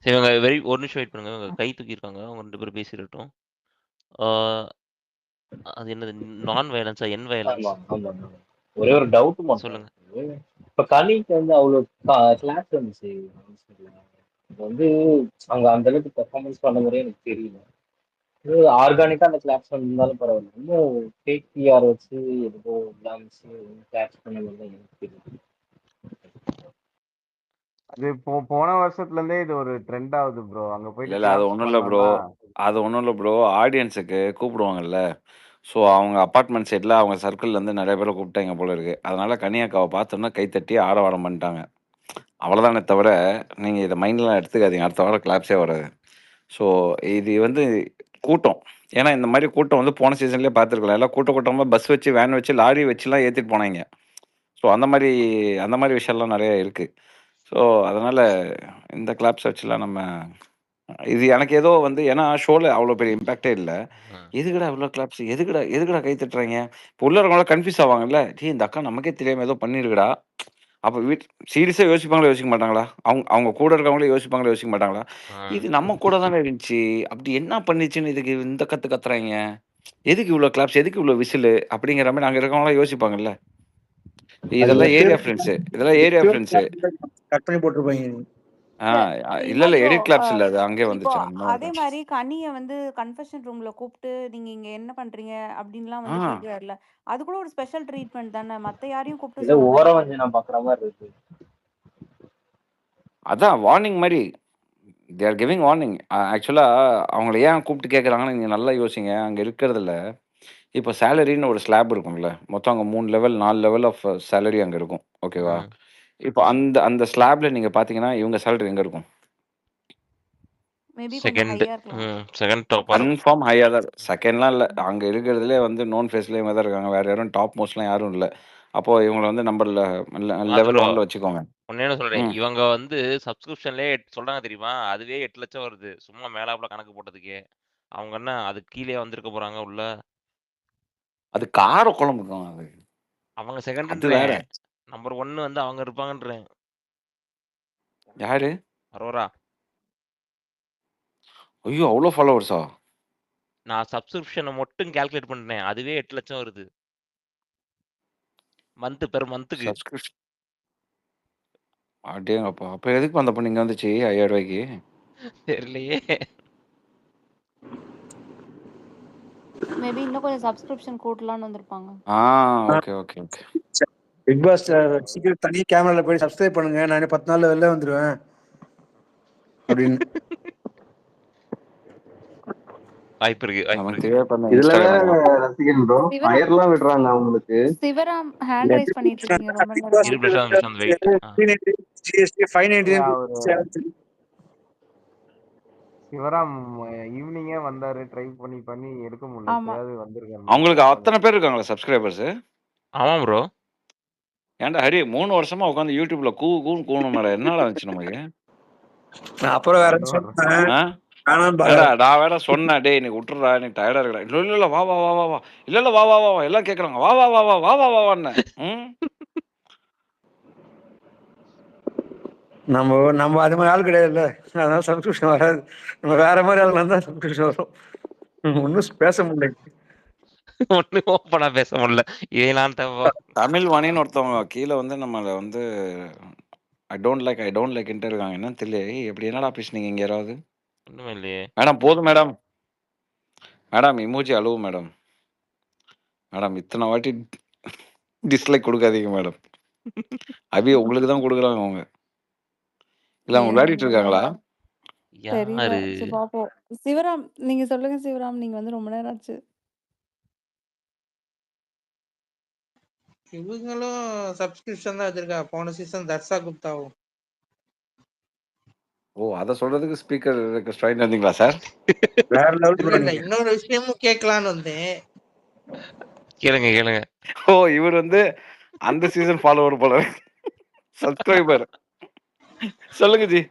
சரி இவங்க ஒரு நிமிஷம் வெயிட் பண்ணுங்க. இவங்க கை தூக்கியிருக்காங்க. அவங்க 2 பேரும் பேசிடட்டும். அது என்னது நான் வயலன்ஸா? என் வயலன்ஸ்? ஆமா. ஒரே ஒரு டவுட் மட்டும் சொல்லுங்க. இருக்கு. இப்ப கனிக்கு வந்து அவ்வளவு கிளாஸ் இருந்துச்சு. இப்ப வந்து அவங்க அந்த அளவுக்கு பெர்ஃபார்மன்ஸ் பண்ண முறையே எனக்கு தெரியல. ஆர்கானிக்கா அந்த கிளாஸ் இருந்தாலும் பரவாயில்ல. இன்னும் ஃபேக் பிஆர் வச்சு எதுக்கோ டான்ஸ் கிளாஸ் பண்ண மாதிரி எனக்கு தெரியல. அது போன வருஷத்துல இருந்தே இது ஒரு ட்ரெண்ட் ஆகுது ப்ரோ. அங்க போயிட்டு இல்ல அது கிளாப்ஸ் ஒண்ணும் இல்ல ப்ரோ. பண்ணோம்னா அது ஒண்ணும் இல்ல ப்ரோ. ஆடியன்ஸுக்கு கூப்பிடுவாங்கல்ல. ஸோ அவங்க அபார்ட்மெண்ட் சைட்ல அவங்க சர்க்கிள்ல இருந்து நிறைய பேரை கூப்பிட்டாங்க போல இருக்கு. அதனால கனியக்காவை பார்த்தோன்னா கைத்தட்டி ஆரவாரம் பண்ணிட்டாங்க. அவ்வளோதானே தவிர நீங்க இதை மைண்ட்லாம் எடுத்துக்காதீங்க. அடுத்த வாரம் கிளாப்ஸே வராது. ஸோ இது வந்து கூட்டம். ஏன்னா இந்த மாதிரி கூட்டம் வந்து போன சீசன்லேயே பார்த்துருக்கலாம். எல்லாம் கூட்டமாக பஸ் வச்சு வேன் வச்சு லாரி வச்சுலாம் ஏற்றிட்டு போனாங்க. ஸோ அந்த மாதிரி விஷயம்லாம் நிறைய இருக்கு. ஸோ அதனால இந்த கிளாப்ஸ் வச்சுலாம் நம்ம இது எனக்கு ஏதோ வந்து ஏன்னா ஷோல அவ்வளோ பெரிய இம்பாக்டே இல்லை. எதுக்குடா இவ்வளோ கிளாப்ஸ் எதுக்குடா கை தட்டுறாங்க? இப்போ உள்ள இருக்கவங்களாம் கன்ஃபியூஸ் ஆவாங்கல்ல. இந்த அக்கா நமக்கே தெரியாம ஏதோ பண்ணிருக்குடா. அப்போ சீரியஸாக யோசிப்பாங்களா யோசிக்க மாட்டாங்களா? அவங்க கூட இருக்கவங்களே யோசிப்பாங்களா யோசிக்க மாட்டாங்களா? இது நம்ம கூட தானே இருந்துச்சு. அப்படி என்ன பண்ணிச்சுன்னு இதுக்கு இந்த கத்துறாங்க. எதுக்கு இவ்வளோ கிளாப்ஸ் எதுக்கு இவ்வளோ விசிலு அப்படிங்கிற மாதிரி அங்கே இருக்கவங்களாம் யோசிப்பாங்கல்ல. இதெல்லாம் ஏரியா ஃப்ரெண்ட்ஸு. கட் பண்ணி போட்டிருப்பாங்க. இல்ல எடிட் கிளாப்ஸ் இல்ல. அது அங்கே இப்போ வந்துச்சு. அந்த மாதிரி அதே மாதிரி கனிய வந்து கன்ஃபெஷன் ரூம்ல கூப்பிட்டு நீங்க இங்க என்ன பண்றீங்க அப்படின்லாம் வந்து கேக்குறாருல. அது கூட ஒரு ஸ்பெஷல் ட்ரீட்மெண்ட் தானே. மத்த யாரையும் கூப்பிட்டு இதை சொல்ல ஓரம் வந்து நான் பாக்குற மாதிரி இருக்கு. அதான் வார்னிங் மாதிரி. They are giving warning. ஆக்சுவலா அவங்கள ஏன் கூப்பிட்டு கேட்குறாங்கன்னு நீங்க நல்லா யோசிங்க. அங்க இருக்கிறதுல இப்போ சேலரின்னு ஒரு ஸ்லாப் இருக்கும்ல. மொத்தம் அங்க 3 லெவல் 4 லெவல் ஆஃப் சேலரி அங்க இருக்கும். ஓகேவா? இப்போ அந்த அந்த ஸ்லாப்ல நீங்க பார்த்தீங்கன்னா இவங்க சேலரி எங்க இருக்கும்? மேபி கொஞ்சம் ஹையா இருக்கலாம். செகண்ட் டாப்பா இருக்கும். கன்ஃபார்ம் ஹையா தான். செகண்ட்லாம் இல்ல. அங்க இருக்கிறதுலே வந்து நோன் ஃபேஸ்ல இவங்க தான் இருக்காங்க. வேற யாரும் டாப் மோஸ்ட்லாம் யாரும் இல்ல. அப்போ இவங்கள வந்து நம்பர்ல லெவல் 1ல வச்சுக்கோங்க. ஒண்ணே சொல்றேன். இவங்க வந்து சப்ஸ்கிரிப்ஷன்லயே சொல்றாங்க தெரியுமா? அதுவே 8 லட்சம் வருது. சும்மா மேலாப்ல கணக்கு போட்டதுக்கே. அவங்க என்ன அதுக்கு கீழே வந்திருக்க போறாங்க உள்ள. அது கார குழம்புக்கும் அது. அவங்க அது செகண்ட்ன்றேன். வேற. நம்பர் 1 வந்து அவங்க இருப்பாங்கன்றேன். யாரு? அரோரா. ஐயோ! அவ்ளோ ஃபாலோவர்ஸா? நான் சப்ஸ்கிரிப்ஷனை மட்டும் கால்குலேட் பண்ணேன். அதுவே 8 லட்சம் வருது. பெர் மந்த்துக்கு. சப்ஸ்கிரிப்ஷன். அடேங்கப்பா! அப்ப எதுக்கு அந்த பொண்ணு இங்க வந்துச்சு ரூ. 5000க்கு? தெரியலையே. மேபி இன்னும் கொஞ்சம் சப்ஸ்கிரிப்ஷன் கூட்டலாம்னு வந்திருப்பாங்க. ஓகே. பிக் பாஸ் சீக்கிரம் தனி கேமரால போய் சப்ஸ்கிரைப் பண்ணுங்க. நான் 10 நாள்ல வெளில வந்துருவேன் அப்படின்னு. வாய்ப்பு இருக்கு. இதுல ரசிகன் ப்ரோ ஃபயர்லாம் விடுறாங்க அவங்களுக்கு. சிவராம் ஹேண்ட் ரைஸ் பண்ணிட்டு இருக்கீங்க ரொம்ப நேரமா. சிவராம் ஈவினிங்கே வந்தாரு. ட்ரை பண்ணி எடுக்க முடியல. எப்பயாவது வந்திருக்காரு. அவங்களுக்கு அத்தனை பேர் இருக்காங்களா சப்ஸ்கிரைபர்ஸ்? ஆமா ப்ரோ. ஏன்டா ஹரி 3 வருஷமா உட்கார்ந்து யூடியூப்ல கூணும்டா. என்னடா வந்துச்சு நமக்கு? அப்புறம் வேற சொன்னேன். நான் வேற சொன்னேன். டேய் நீ விட்டுறா. நீ டயர்டா இருக்கடா. இல்ல வா. இல்ல வா. எல்லாம் கேக்குறாங்க. வா வான்னு. நம்ம அது மாதிரி ஆள் கிடையாதுல்ல, அதனால சப்ஸ்கிரிப்ஷன் வராது. நம்ம வேற மாதிரி ஆள் இருந்தா சப்ஸ்கிரிப்ஷன் வரும். ஒன்றும் பேச முடியல. ஒன்னும் ஓப்பனா பேச முடியல. இதெல்லாம் தப்பா. தமிழ் வாணின்னு ஒருத்தவங்க கீழே வந்து நம்மளை வந்து ஐ டோன்ட் லைக்ன்ட்டு இருக்காங்க. என்னன்னு தெரியல. எப்படி என்னடா பேசுனீங்க இங்க யாராவது? ஒண்ணுமே இல்லையே. மேடம் போதும் மேடம். மேடம் இமோஜி அழுவு மேடம். மேடம் இத்தனை வாட்டி டிஸ்லைக் கொடுக்காதீங்க மேடம். அபி உங்களுக்கு தான் கொடுக்குறாங்க அவங்க. இல்ல அவங்க விளையாடிட்டு இருக்காங்களா? தெரியல. யாரு? சரி பாப்போம். சிவராம் நீங்க சொல்லுங்க சிவராம். நீங்க வந்து ரொம்ப நேரம் ஆச்சு. இவங்களும் சப்ஸ்கிரிப்ஷன் தான் வச்சிருக்காங்க. போன சீசன் தர்ஷா குப்தாவும். ஓ அதை சொல்றதுக்கு ஸ்பீக்கர் ஸ்ட்ரைன் வந்தீங்களா சார்? வேற லெவல் இல்ல இல்ல இன்னொரு விஷயமும் கேட்கலான்னு வந்தேன். கேளுங்க கேளுங்க. ஓ இவர் வந்து அந்த சீசன் ஃபாலோவர் போல சப்ஸ்கிரைபர். சொல்லுங்க ஜி.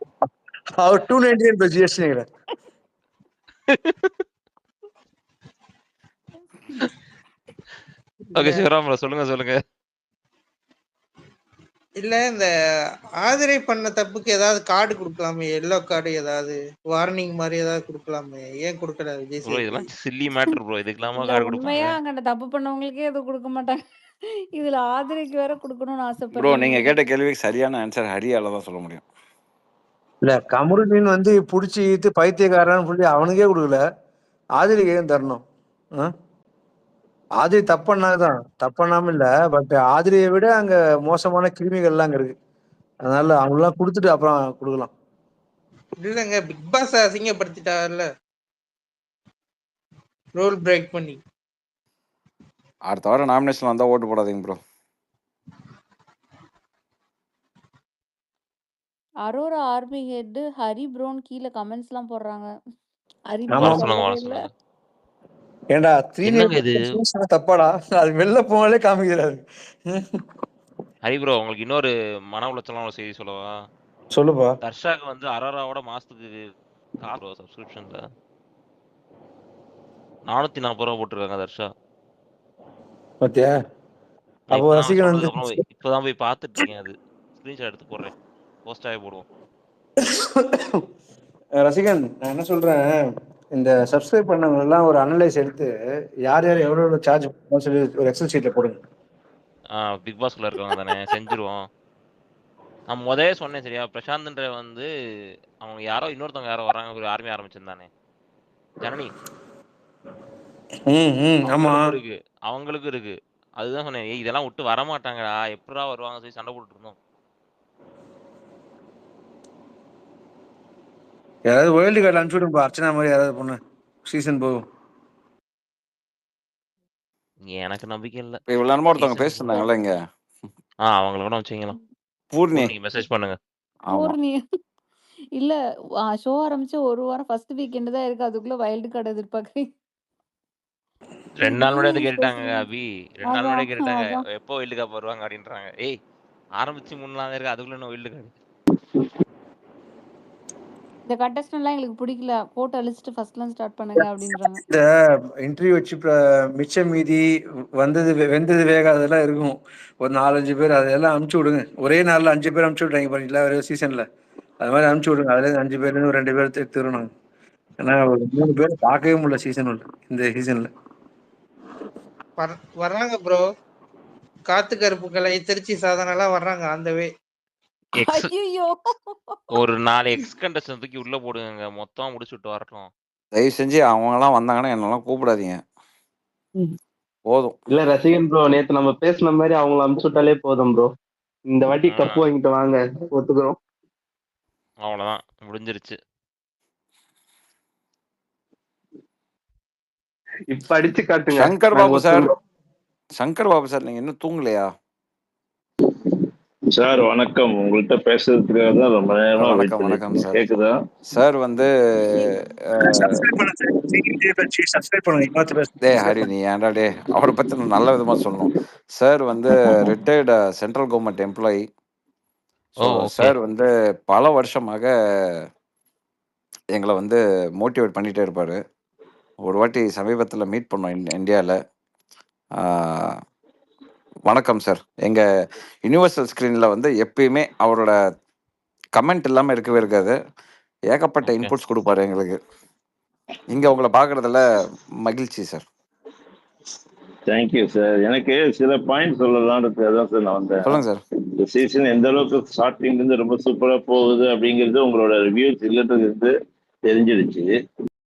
அவர் 299 plus GST நினைக்கிறேன். ஓகே சிவராம் bro, சொல்லுங்க சொல்லுங்க. இல்ல இந்த ஆதிரை பண்ண தப்புக்கு ஏதாவது கார்டு கொடுக்கலாமே, எல்லோ கார்டு ஏதாவது வார்னிங் மாதிரி ஏதாவது கொடுக்கலாமே, ஏன் கொடுக்கல விஜய் ப்ரோ சேதுபதி? இதெல்லாம் சில்லி மேட்டர் ப்ரோ. இதுக்கெல்லாமா இல்ல கார்டு உண்மையா கொடுப்பாங்க? அங்க தப்பு பண்ணவங்களுக்கே எதுவும் கொடுக்க மாட்டாங்க. இதுல ஆதிரைக்கு வேற கொடுக்கணும்னு ப்ரோ ஆசைப்படுறீங்க. நீங்க கேட்ட கேள்விக்கு சரியான ஆன்சர் ஹரியால தான் சொல்ல முடியும். இல்ல கமருதீன் வந்து புடிச்சு ஈத்து பைத்தியக்காரன்னு சொல்லி அவனுக்கே கொடுக்கல, ஆதிரிக்கு ஏன் தரணும்? ஆதிரி தப்பண்ணாதான், தப்பண்ணாம இல்ல. பட் ஆதிரியை விட அங்க மோசமான கிருமிகள்லாம் அங்க இருக்கு. அதனால அவங்களாம் கொடுத்துட்டு அப்புறம் கொடுக்கலாம். இல்லங்க பிக் பாஸ் அசிங்கப்படுத்திட்டார்ல ரூல் பிரேக் பண்ணி. அடுத்த வாரம் நாமினேஷன் வந்தா ஓட்டு போடாதீங்க bro. Aurora army head Hari ப்ரோன் கீழே கமெண்ட்ஸ்லாம் போடுறாங்க. ஹரி ஆமா. ப்ரோ வர சொல்லுங்க சொல்லவே வர இல்ல. சொல்லுங்க. ஏண்டா என்னங்க இது? 3 தப்பாடா, அது வெளில போனாலே காமிக்கிறாரு. ஹரி ப்ரோ உங்களுக்கு இன்னொரு மன உளைச்சலான ஒரு செய்தி சொல்லவா? சொல்லுப்பா. தர்ஷாக்கு வந்து அரோராவோட மாசத்துக்கு காசு சப்ஸ்கிரிப்ஷன்ல 440 ரூபா போட்டுருக்காங்க தர்ஷா. பாத்தியா? நான் அப்போ இப்பதான் ரசிகன் வந்து சொன்னதுக்கு அப்புறம் இப்பதான் போய் பார்த்துட்டு இருக்கேன். அது ஸ்கிரீன்ஷாட் எடுத்து போடுறேன், போஸ்டாவே போடுவோம். ரசிகன் நான் என்ன சொல்றேன், இந்த சப்ஸ்கிரைப் பண்ணவங்க எல்லாம் ஒரு அனலைஸ் எடுத்து யார் யார் எவ்வளவு சார்ஜ் பண்ணணும்னு சொல்லி ஒரு எக்ஸல் ஷீட்ல போடுங்க. பிக் பாஸ்குள்ள இருக்கவங்க தானே, செஞ்சிருவோம். நான் முதலே சொன்னேன் சரியா, பிரசாந்த்ன்ற வந்து அவங்க யாரோ இன்னொருத்தவங்க யாரோ வராங்க, ஒரு ஆர்மி ஆரம்பிச்சிருந்தானே ஜனனி. ஆமா. அவங்களுக்கும் இருக்கு. அதுதான் சொன்னேன், ஏய் இதெல்லாம் விட்டு வர மாட்டாங்கடா, எப்படா வருவாங்க சொல்லி சண்டை போட்டுட்டு இருந்தோம். யாராவது வேர்ல்டு கார்டு அனுப்பிச்சு விடுங்க, அர்ச்சனா மாதிரி யாராவது பொண்ணு சீசன் போகும். எனக்கு நம்பிக்கை இல்ல. இவ்வளவு நேரமா ஒருத்தவங்க பேசிருந்தாங்கல்ல இங்க, அவங்கள கூட வச்சுக்கலாம். பூர்ணி மெசேஜ் பண்ணுங்க. பூர்ணி இல்ல ஷோ ஆரம்பிச்சு ஒரு வாரம் ஃபர்ஸ்ட் வீக்கெண்ட் தான் இருக்கு. அதுக்குள்ள வைல்டு கார்டு எதிர்பார்க்குறீங்க? 2 நாள் முன்னாடி வந்து கேட்டாங்க அபி, 2 நாள் முன்னாடி கேட்டாங்க அதான். எப்போ வேர்ல்டு கப் வருவாங்க அப்படின்றாங்க. ஏய் ஆரம்பிச்சு 3 நாள் இருக்கு, அதுக்குள்ள என்ன வேர்ல்டு கப்? இந்த கண்டஸ்டன்ட்லாம் எங்களுக்கு பிடிக்கல, போட்டு அழிச்சிட்டு ஃபர்ஸ்ட்லாம் ஸ்டார்ட் பண்ணுங்க அப்படின்றாங்க. இந்த இன்டர்வியூ வச்சு மிச்சம் மீதி வந்தது வெந்தது வேகாதெல்லாம் இருக்கும், ஒரு 4-5 பேர் அதெல்லாம் அனுப்பிச்சு விடுங்க. ஒரே நாள்ல 5 பேர் அனுப்பிச்சு விட்டாங்க பாத்தீங்களா ஒரு சீசன்ல, அது மாதிரி அனுப்பிச்சு விடுங்க. அதுல 5 பேர்ல 2 பேர் எடுத்துருவோம். ஏன்னா ஒரு 3 பேர் பார்க்கவே முடியல சீசன் இந்த சீசன்ல. வர்றாங்க ப்ரோ, காத்து கருப்பு கலை திருச்சி சாதனை எல்லாம் வர்றாங்க அந்த வே. ஐயோ ஒரு 4 எக்ஸ் கண்டஸ்டன் தூக்கி உள்ள போடுங்க, மொத்தமா முடிச்சு விட்டு வரட்டும். தயவு செஞ்சு அவங்க எல்லாம் வந்தாங்கன்னா என்னெல்லாம் கூப்பிடாதீங்க போதும். இல்ல ரசிகன் ப்ரோ, நேத்து நம்ம பேசின மாதிரி அவங்கள அனுப்பிச்சு விட்டாலே போதும் ப்ரோ. இந்த வாட்டி கப்பு வாங்கிட்டு வாங்க, ஒத்துக்கிறோம். அவ்வளவுதான், முடிஞ்சிருச்சு. இப்ப அடிச்சு காட்டுங்க. சங்கர் பாபு சார் நீங்க இன்னும் தூங்கலையா சார்? வணக்கம், உங்கள்கிட்ட பேசுறதுக்காக தான் ரொம்ப நேரமா வெயிட் பண்ணிட்டு இருக்கேன். கேக்குதா சார்? வந்து ஹரி நீ ஏன்டா டே அவரை பத்தி நான் நல்ல விதமா சொல்லணும். சார் வந்து retired central government employee. So sir வந்து பல வருஷமாக எங்களை வந்து மோட்டிவேட் பண்ணிட்டே இருப்பாரு. ஒரு வாட்டி சமீபத்தில் மீட் பண்ணோம் இந்தியாவில். வணக்கம் சார். எங்கள் யூனிவர்சல் ஸ்க்ரீனில் வந்து எப்பயுமே அவரோட கமெண்ட் இல்லாம இருக்கவே இருக்காது. ஏகப்பட்ட ஓகே. இன்புட்ஸ் குடுப்பாரு எங்களுக்கு. இங்க உங்கள பார்க்கறதுல மகிழ்ச்சி சார். Thank you sir. எனக்கு சில பாயிண்ட் சொல்லலாம்ன்றது அதான் சார் நான் வந்தேன். சொல்லுங்க சார். இந்த சீசன் எந்த அளவுக்கு ஸ்டார்டிங்ல இருந்து ரொம்ப சூப்பரா போகுது அப்படிங்கிறது உங்களோட ரிவ்யூஸ் இல்லைன்றது தெரிஞ்சிருச்சு.